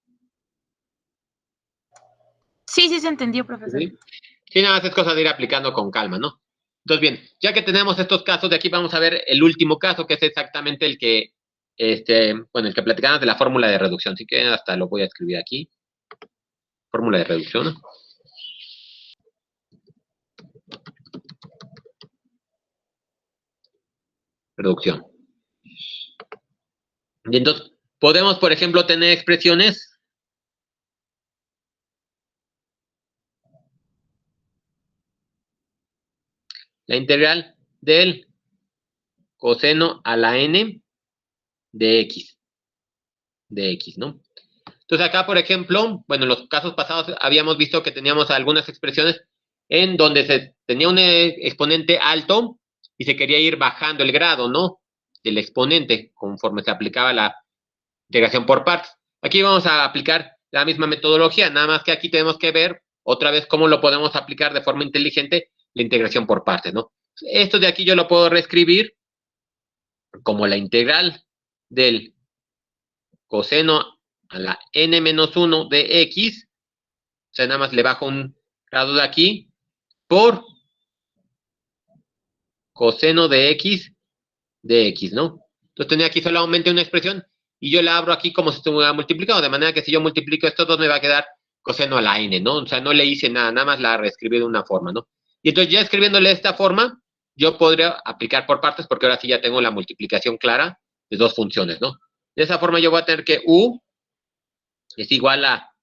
Sí, sí se entendió, profesor. Sí, nada más es cosa de ir aplicando con calma, ¿no? Entonces, bien, ya que tenemos estos casos de aquí, vamos a ver el último caso, que es exactamente el que, el que platicamos de la fórmula de reducción. Así que hasta lo voy a escribir aquí. Fórmula de reducción, ¿no? Reducción. Y entonces, podemos, por ejemplo, tener expresiones la integral del coseno a la n de x, ¿no? Entonces acá, por ejemplo, bueno, en los casos pasados habíamos visto que teníamos algunas expresiones en donde se tenía un exponente alto y se quería ir bajando el grado, ¿no? Del exponente conforme se aplicaba la integración por partes. Aquí vamos a aplicar la misma metodología, nada más que aquí tenemos que ver otra vez cómo lo podemos aplicar de forma inteligente la integración por partes, ¿no? Esto de aquí yo lo puedo reescribir como la integral del coseno a la n-1 de x, o sea, nada más le bajo un grado de aquí, por coseno de x, ¿no? Entonces tenía aquí solamente una expresión y yo la abro aquí como si estuviera multiplicado, de manera que si yo multiplico estos dos me va a quedar coseno a la n, ¿no? O sea, no le hice nada, nada más la reescribí de una forma, ¿no? Y entonces ya escribiéndole de esta forma, yo podría aplicar por partes porque ahora sí ya tengo la multiplicación clara de dos funciones, ¿no? De esa forma yo voy a tener que u es igual a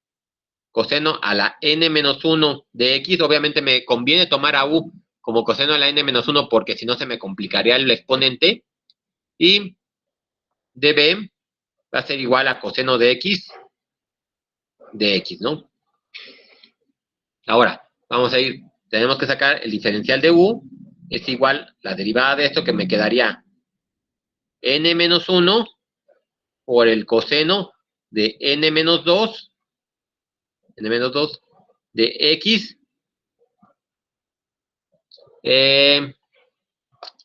coseno a la n-1 de x. Obviamente me conviene tomar a u como coseno a la n-1 porque si no se me complicaría el exponente. Y db va a ser igual a coseno de x, ¿no? Ahora, vamos a ir, tenemos que sacar el diferencial de u, es igual la derivada de esto que me quedaría n-1 por el coseno de n-2 de x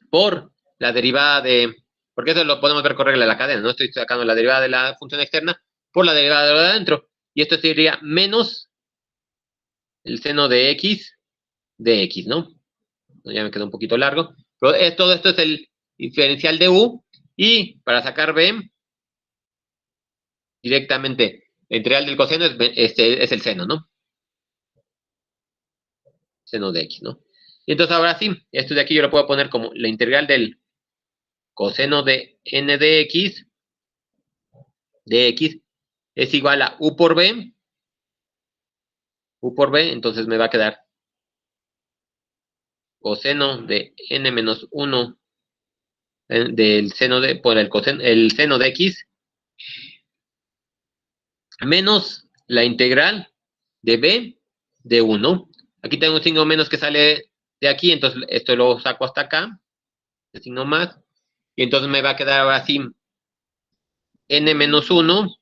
por la derivada de, porque eso lo podemos ver correr en la cadena, no estoy sacando la derivada de la función externa por la derivada de lo de adentro, y esto sería menos el seno de x, ¿no? Ya me quedó un poquito largo, pero todo esto es el diferencial de u, y para sacar b, directamente, la integral del coseno es el seno, ¿no? Seno de x, ¿no? Y entonces ahora sí, esto de aquí yo lo puedo poner como la integral del coseno de n de x es igual a u por b, entonces me va a quedar coseno de n-1 del seno de, por el seno de x, menos la integral de b de 1. Aquí tengo un signo menos que sale de aquí, entonces esto lo saco hasta acá, el signo más, y entonces me va a quedar ahora así n-1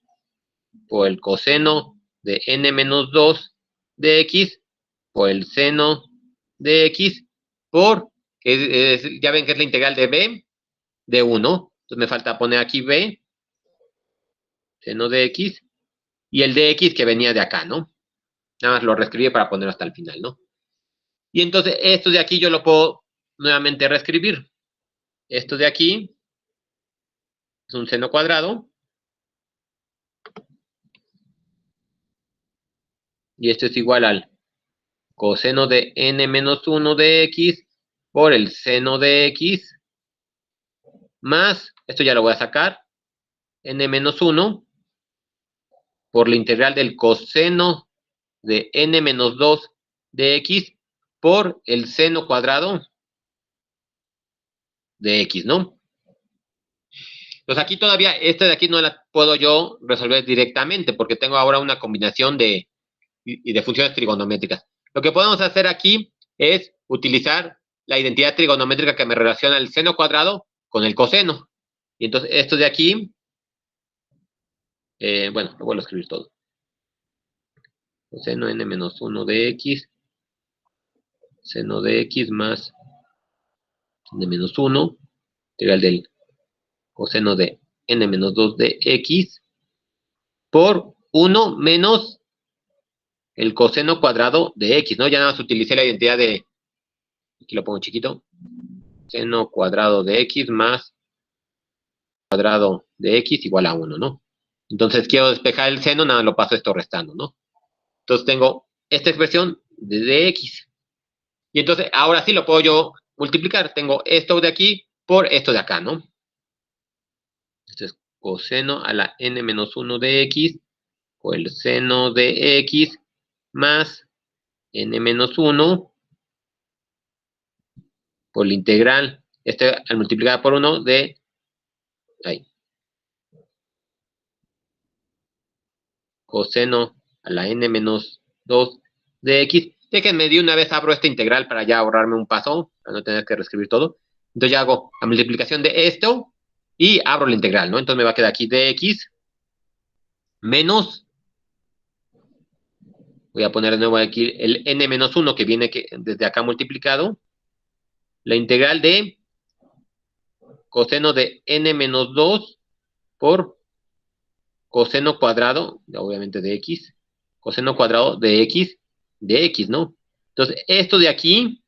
por el coseno de n-2 de x por el seno de x por, ya ven que es la integral de b de 1, entonces me falta poner aquí b, seno de x, y el de x que venía de acá, ¿no? Nada más lo reescribí para ponerlo hasta el final, ¿no? Y entonces esto de aquí yo lo puedo nuevamente reescribir. Esto de aquí es un seno cuadrado. Y esto es igual al coseno de n-1 de x por el seno de x más, esto ya lo voy a sacar, n-1 por la integral del coseno de n-2 de x por el seno cuadrado de x, ¿no? Entonces aquí todavía, esta de aquí no la puedo yo resolver directamente porque tengo ahora una combinación de funciones trigonométricas. Lo que podemos hacer aquí es utilizar la identidad trigonométrica que me relaciona el seno cuadrado con el coseno. Y entonces esto de aquí, bueno, lo vuelvo a escribir todo. Coseno n menos 1 de x, seno de x más n menos 1, integral del coseno de n menos 2 de x, por 1 menos el coseno cuadrado de x, ¿no? Ya nada más utilicé la identidad de, aquí lo pongo chiquito, seno cuadrado de x más cuadrado de x igual a 1, ¿no? Entonces quiero despejar el seno, nada, lo paso esto restando, ¿no? Entonces tengo esta expresión de x. Y entonces ahora sí lo puedo yo multiplicar. Tengo esto de aquí por esto de acá, ¿no? Entonces coseno a la n menos 1 de x o el seno de x más n menos 1 por la integral, al multiplicar por 1 de, ahí, coseno a la n menos 2 de x. Déjenme de una vez abro esta integral para ya ahorrarme un paso, para no tener que reescribir todo. Entonces ya hago la multiplicación de esto y abro la integral, ¿no? Entonces me va a quedar aquí dx menos, voy a poner de nuevo aquí el n menos 1 que viene desde acá multiplicado, la integral de coseno de n menos 2 por coseno cuadrado, obviamente de x, coseno cuadrado de x, ¿no? Entonces, esto de aquí,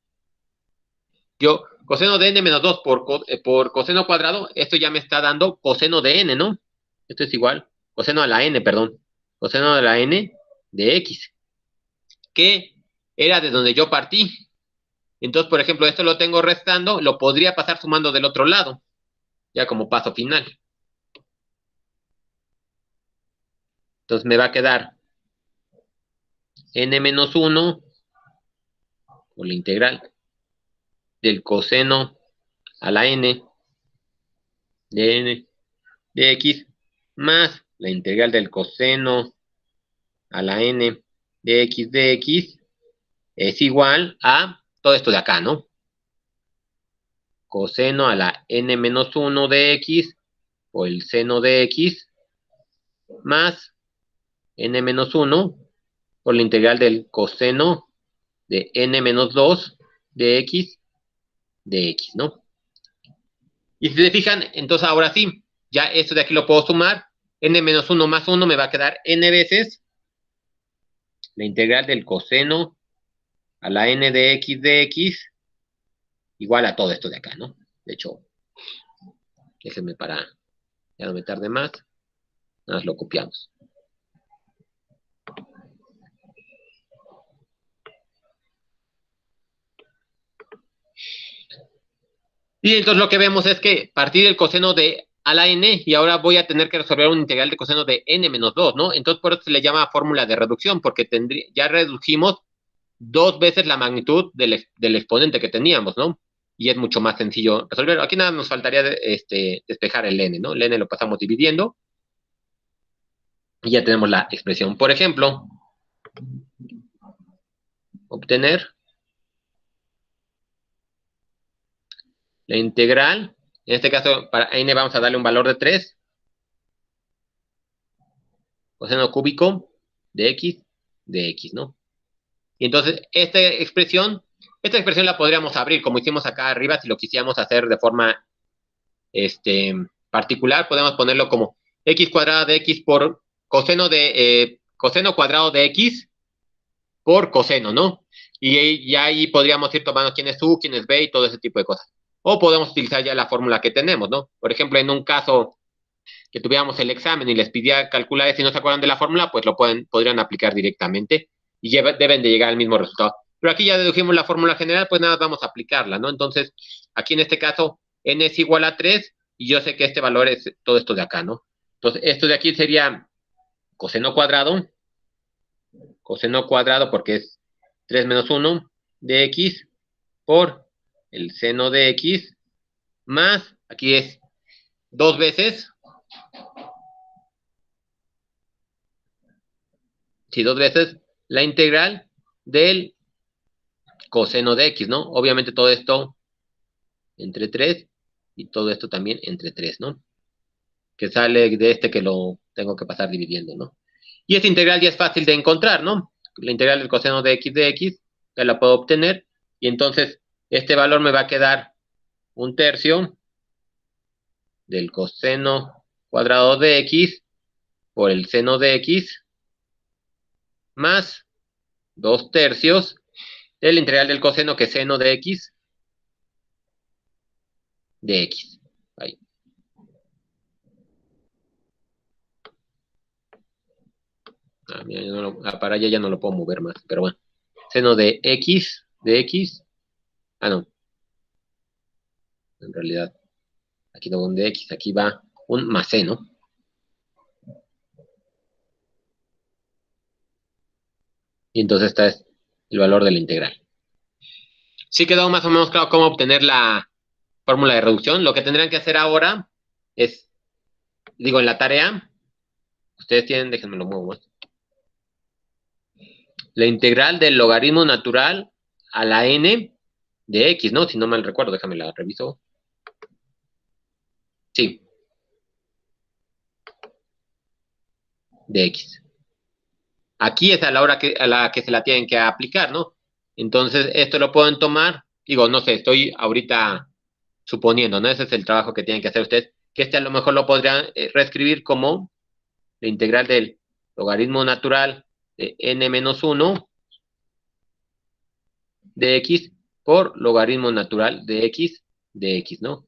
yo, coseno de n menos 2 por coseno cuadrado, esto ya me está dando coseno de n, ¿no? Esto es igual, coseno a la n, perdón, coseno de la n de x, que era de donde yo partí. Entonces, por ejemplo, esto lo tengo restando, lo podría pasar sumando del otro lado, ya como paso final. Entonces me va a quedar n menos 1 por la integral del coseno a la n de x más la integral del coseno a la n de x es igual a todo esto de acá, ¿no? Coseno a la n menos 1 de x o el seno de x más n menos 1 por la integral del coseno de n menos 2 de x, ¿no? Y si se fijan, entonces ahora sí, ya esto de aquí lo puedo sumar. N menos 1 más 1 me va a quedar n veces la integral del coseno a la n de x igual a todo esto de acá, ¿no? De hecho, déjenme para ya no me tarde más. Nada más lo copiamos. Y entonces lo que vemos es que partir del coseno de a la n y ahora voy a tener que resolver un integral de coseno de n menos 2, ¿no? Entonces por eso se le llama fórmula de reducción, porque ya redujimos 2 veces la magnitud del exponente que teníamos, ¿no? Y es mucho más sencillo resolverlo. Aquí nada nos faltaría despejar el n, ¿no? El n lo pasamos dividiendo y ya tenemos la expresión. Por ejemplo, obtener la integral, en este caso para n vamos a darle un valor de 3, coseno cúbico de x, ¿no? Y entonces esta expresión la podríamos abrir, como hicimos acá arriba, si lo quisiéramos hacer de forma particular, podemos ponerlo como x cuadrada de x por coseno cuadrado de x por coseno, ¿no? Y ahí podríamos ir tomando quién es u, quién es b y todo ese tipo de cosas. O podemos utilizar ya la fórmula que tenemos, ¿no? Por ejemplo, en un caso que tuviéramos el examen y les pidiera calcular y si no se acuerdan de la fórmula, pues lo podrían aplicar directamente y deben de llegar al mismo resultado. Pero aquí ya dedujimos la fórmula general, pues nada, vamos a aplicarla, ¿no? Entonces, aquí en este caso, n es igual a 3 y yo sé que este valor es todo esto de acá, ¿no? Entonces, esto de aquí sería coseno cuadrado porque es 3 menos 1 de x por el seno de x más, aquí es 2 veces Sí, 2 veces la integral del coseno de x, ¿no? Obviamente todo esto entre 3 y todo esto también entre 3, ¿no? Que sale de este que lo tengo que pasar dividiendo, ¿no? Y esta integral ya es fácil de encontrar, ¿no? La integral del coseno de x ya la puedo obtener y entonces este valor me va a quedar 1/3 del coseno cuadrado de x por el seno de x más 2/3 de la integral del coseno que es seno de x de x. Ahí. Mira, para allá ya no lo puedo mover más, pero bueno. Seno de x. Ah, no. En realidad, aquí no va un de x, aquí va un más c, ¿no? Y entonces este es el valor de la integral. Sí quedó más o menos claro cómo obtener la fórmula de reducción. Lo que tendrían que hacer ahora es, digo, en la tarea, ustedes tienen, déjenme lo muevo más. La integral del logaritmo natural a la n de x, ¿no? Si no mal recuerdo, déjame la reviso. Sí. De x. Aquí es a la hora a la que se la tienen que aplicar, ¿no? Entonces, esto lo pueden tomar, digo, no sé, estoy ahorita suponiendo, ¿no? Ese es el trabajo que tienen que hacer ustedes, que este a lo mejor lo podrían reescribir como la integral del logaritmo natural de n-1 de x por logaritmo natural de x, ¿no?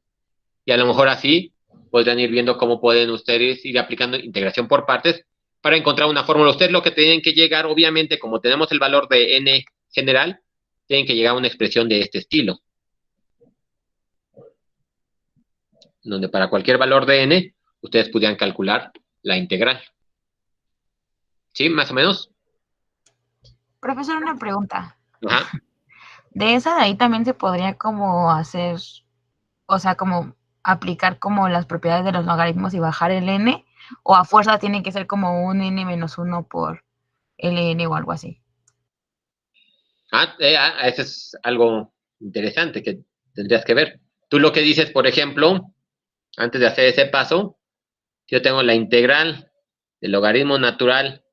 Y a lo mejor así podrían ir viendo cómo pueden ustedes ir aplicando integración por partes para encontrar una fórmula. Ustedes lo que tienen que llegar, obviamente, como tenemos el valor de n general, tienen que llegar a una expresión de este estilo. Donde para cualquier valor de n, ustedes pudieran calcular la integral. ¿Sí? ¿Más o menos? Profesor, una pregunta. Ajá. De esa de ahí también se podría como hacer, o sea, como aplicar como las propiedades de los logaritmos y bajar el n, o a fuerza tiene que ser como un n-1 por ln o algo así. Eso es algo interesante que tendrías que ver. Tú lo que dices, por ejemplo, antes de hacer ese paso, yo tengo la integral del logaritmo natural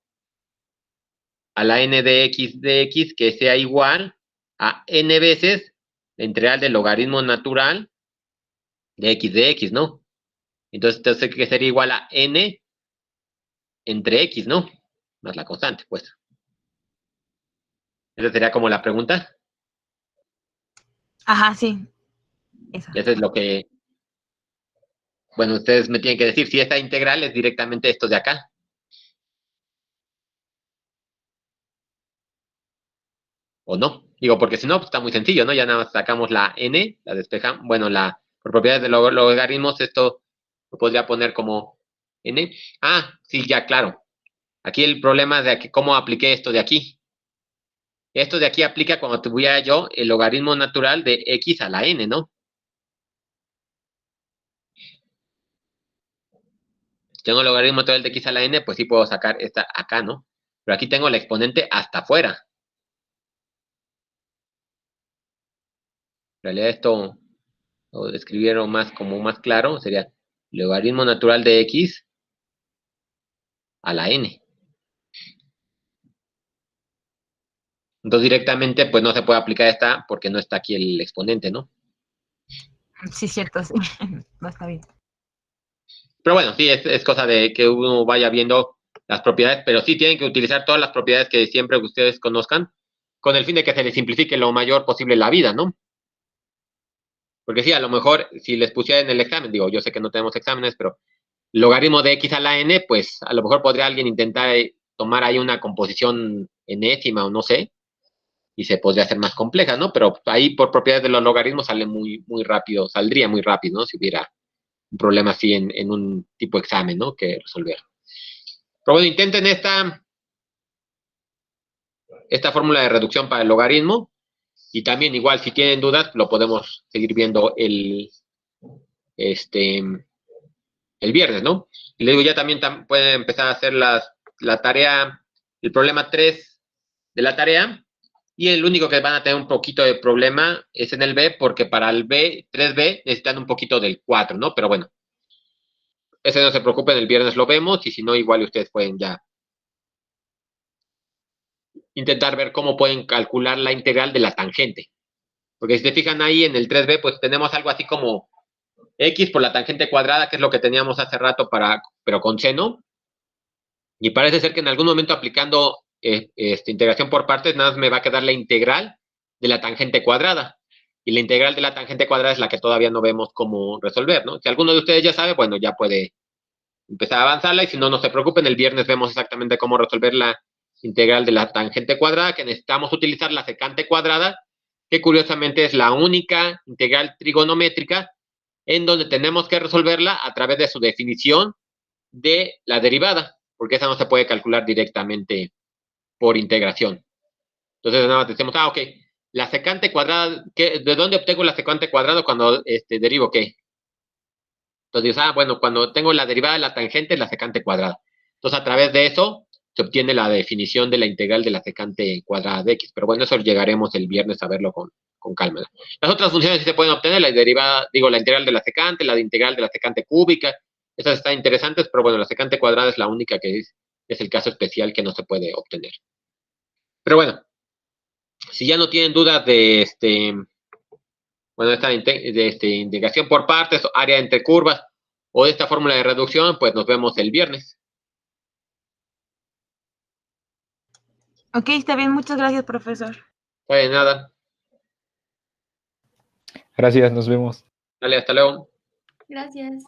a la n de x, que sea igual a n veces la integral del logaritmo natural de x, ¿no? Entonces, que sería igual a n entre x, ¿no? Más la constante, pues. Esa sería como la pregunta. Ajá, sí. Eso. Eso es lo que, bueno, ustedes me tienen que decir si esta integral es directamente esto de acá. O no. Digo, porque si no, pues está muy sencillo, ¿no? Ya nada más sacamos la n, la despejamos. Bueno, por propiedades de logaritmos, esto lo podría poner como n. Ah, sí, ya, claro. Aquí el problema de cómo apliqué esto de aquí. Esto de aquí aplica cuando tuviera yo el logaritmo natural de x a la n, ¿no? Si tengo el logaritmo natural de x a la n, pues sí puedo sacar esta acá, ¿no? Pero aquí tengo la exponente hasta afuera. En realidad esto lo escribieron más claro, sería logaritmo natural de x a la n. Entonces directamente pues no se puede aplicar esta porque no está aquí el exponente, ¿no? Sí, cierto, sí. No está bien. Pero bueno, sí, es cosa de que uno vaya viendo las propiedades, pero sí tienen que utilizar todas las propiedades que siempre ustedes conozcan con el fin de que se les simplifique lo mayor posible la vida, ¿no? Porque sí, a lo mejor si les pusiera en el examen, digo, yo sé que no tenemos exámenes, pero logaritmo de x a la n, pues a lo mejor podría alguien intentar tomar ahí una composición enésima o no sé, y se podría hacer más compleja, ¿no? Pero ahí por propiedades de los logaritmos sale muy rápido, saldría muy rápido, ¿no? Si hubiera un problema así en un tipo de examen, ¿no? Que resolver. Pero bueno, intenten esta fórmula de reducción para el logaritmo y también igual si tienen dudas lo podemos seguir viendo el viernes, ¿no? Y les digo, ya también pueden empezar a hacer la tarea el problema 3 de la tarea. Y el único que van a tener un poquito de problema es en el B, porque para el B, 3B, necesitan un poquito del 4, ¿no? Pero bueno, ese no se preocupen, el viernes lo vemos, y si no, igual ustedes pueden ya intentar ver cómo pueden calcular la integral de la tangente. Porque si se fijan ahí en el 3B, pues tenemos algo así como X por la tangente cuadrada, que es lo que teníamos hace rato pero con seno. Y parece ser que en algún momento aplicando integración por partes, nada más me va a quedar la integral de la tangente cuadrada. Y la integral de la tangente cuadrada es la que todavía no vemos cómo resolver, ¿no? Si alguno de ustedes ya sabe, bueno, ya puede empezar a avanzarla. Y si no, no se preocupen, el viernes vemos exactamente cómo resolver la integral de la tangente cuadrada, que necesitamos utilizar la secante cuadrada, que curiosamente es la única integral trigonométrica en donde tenemos que resolverla a través de su definición de la derivada, porque esa no se puede calcular directamente por integración. Entonces nada más decimos, ok, la secante cuadrada, ¿de dónde obtengo la secante cuadrada cuando derivo qué? Entonces dices, bueno, cuando tengo la derivada de la tangente es la secante cuadrada. Entonces a través de eso se obtiene la definición de la integral de la secante cuadrada de x. Pero bueno, eso llegaremos el viernes a verlo con calma. Las otras funciones sí se pueden obtener, la derivada, la integral de la secante, la integral de la secante cúbica. Esas están interesantes, pero bueno, la secante cuadrada es la única que es el caso especial que no se puede obtener. Pero bueno, si ya no tienen dudas de esta integración por partes, área entre curvas, o de esta fórmula de reducción, pues nos vemos el viernes. Ok, está bien. Muchas gracias, profesor. De nada. Gracias, nos vemos. Dale, hasta luego. Gracias.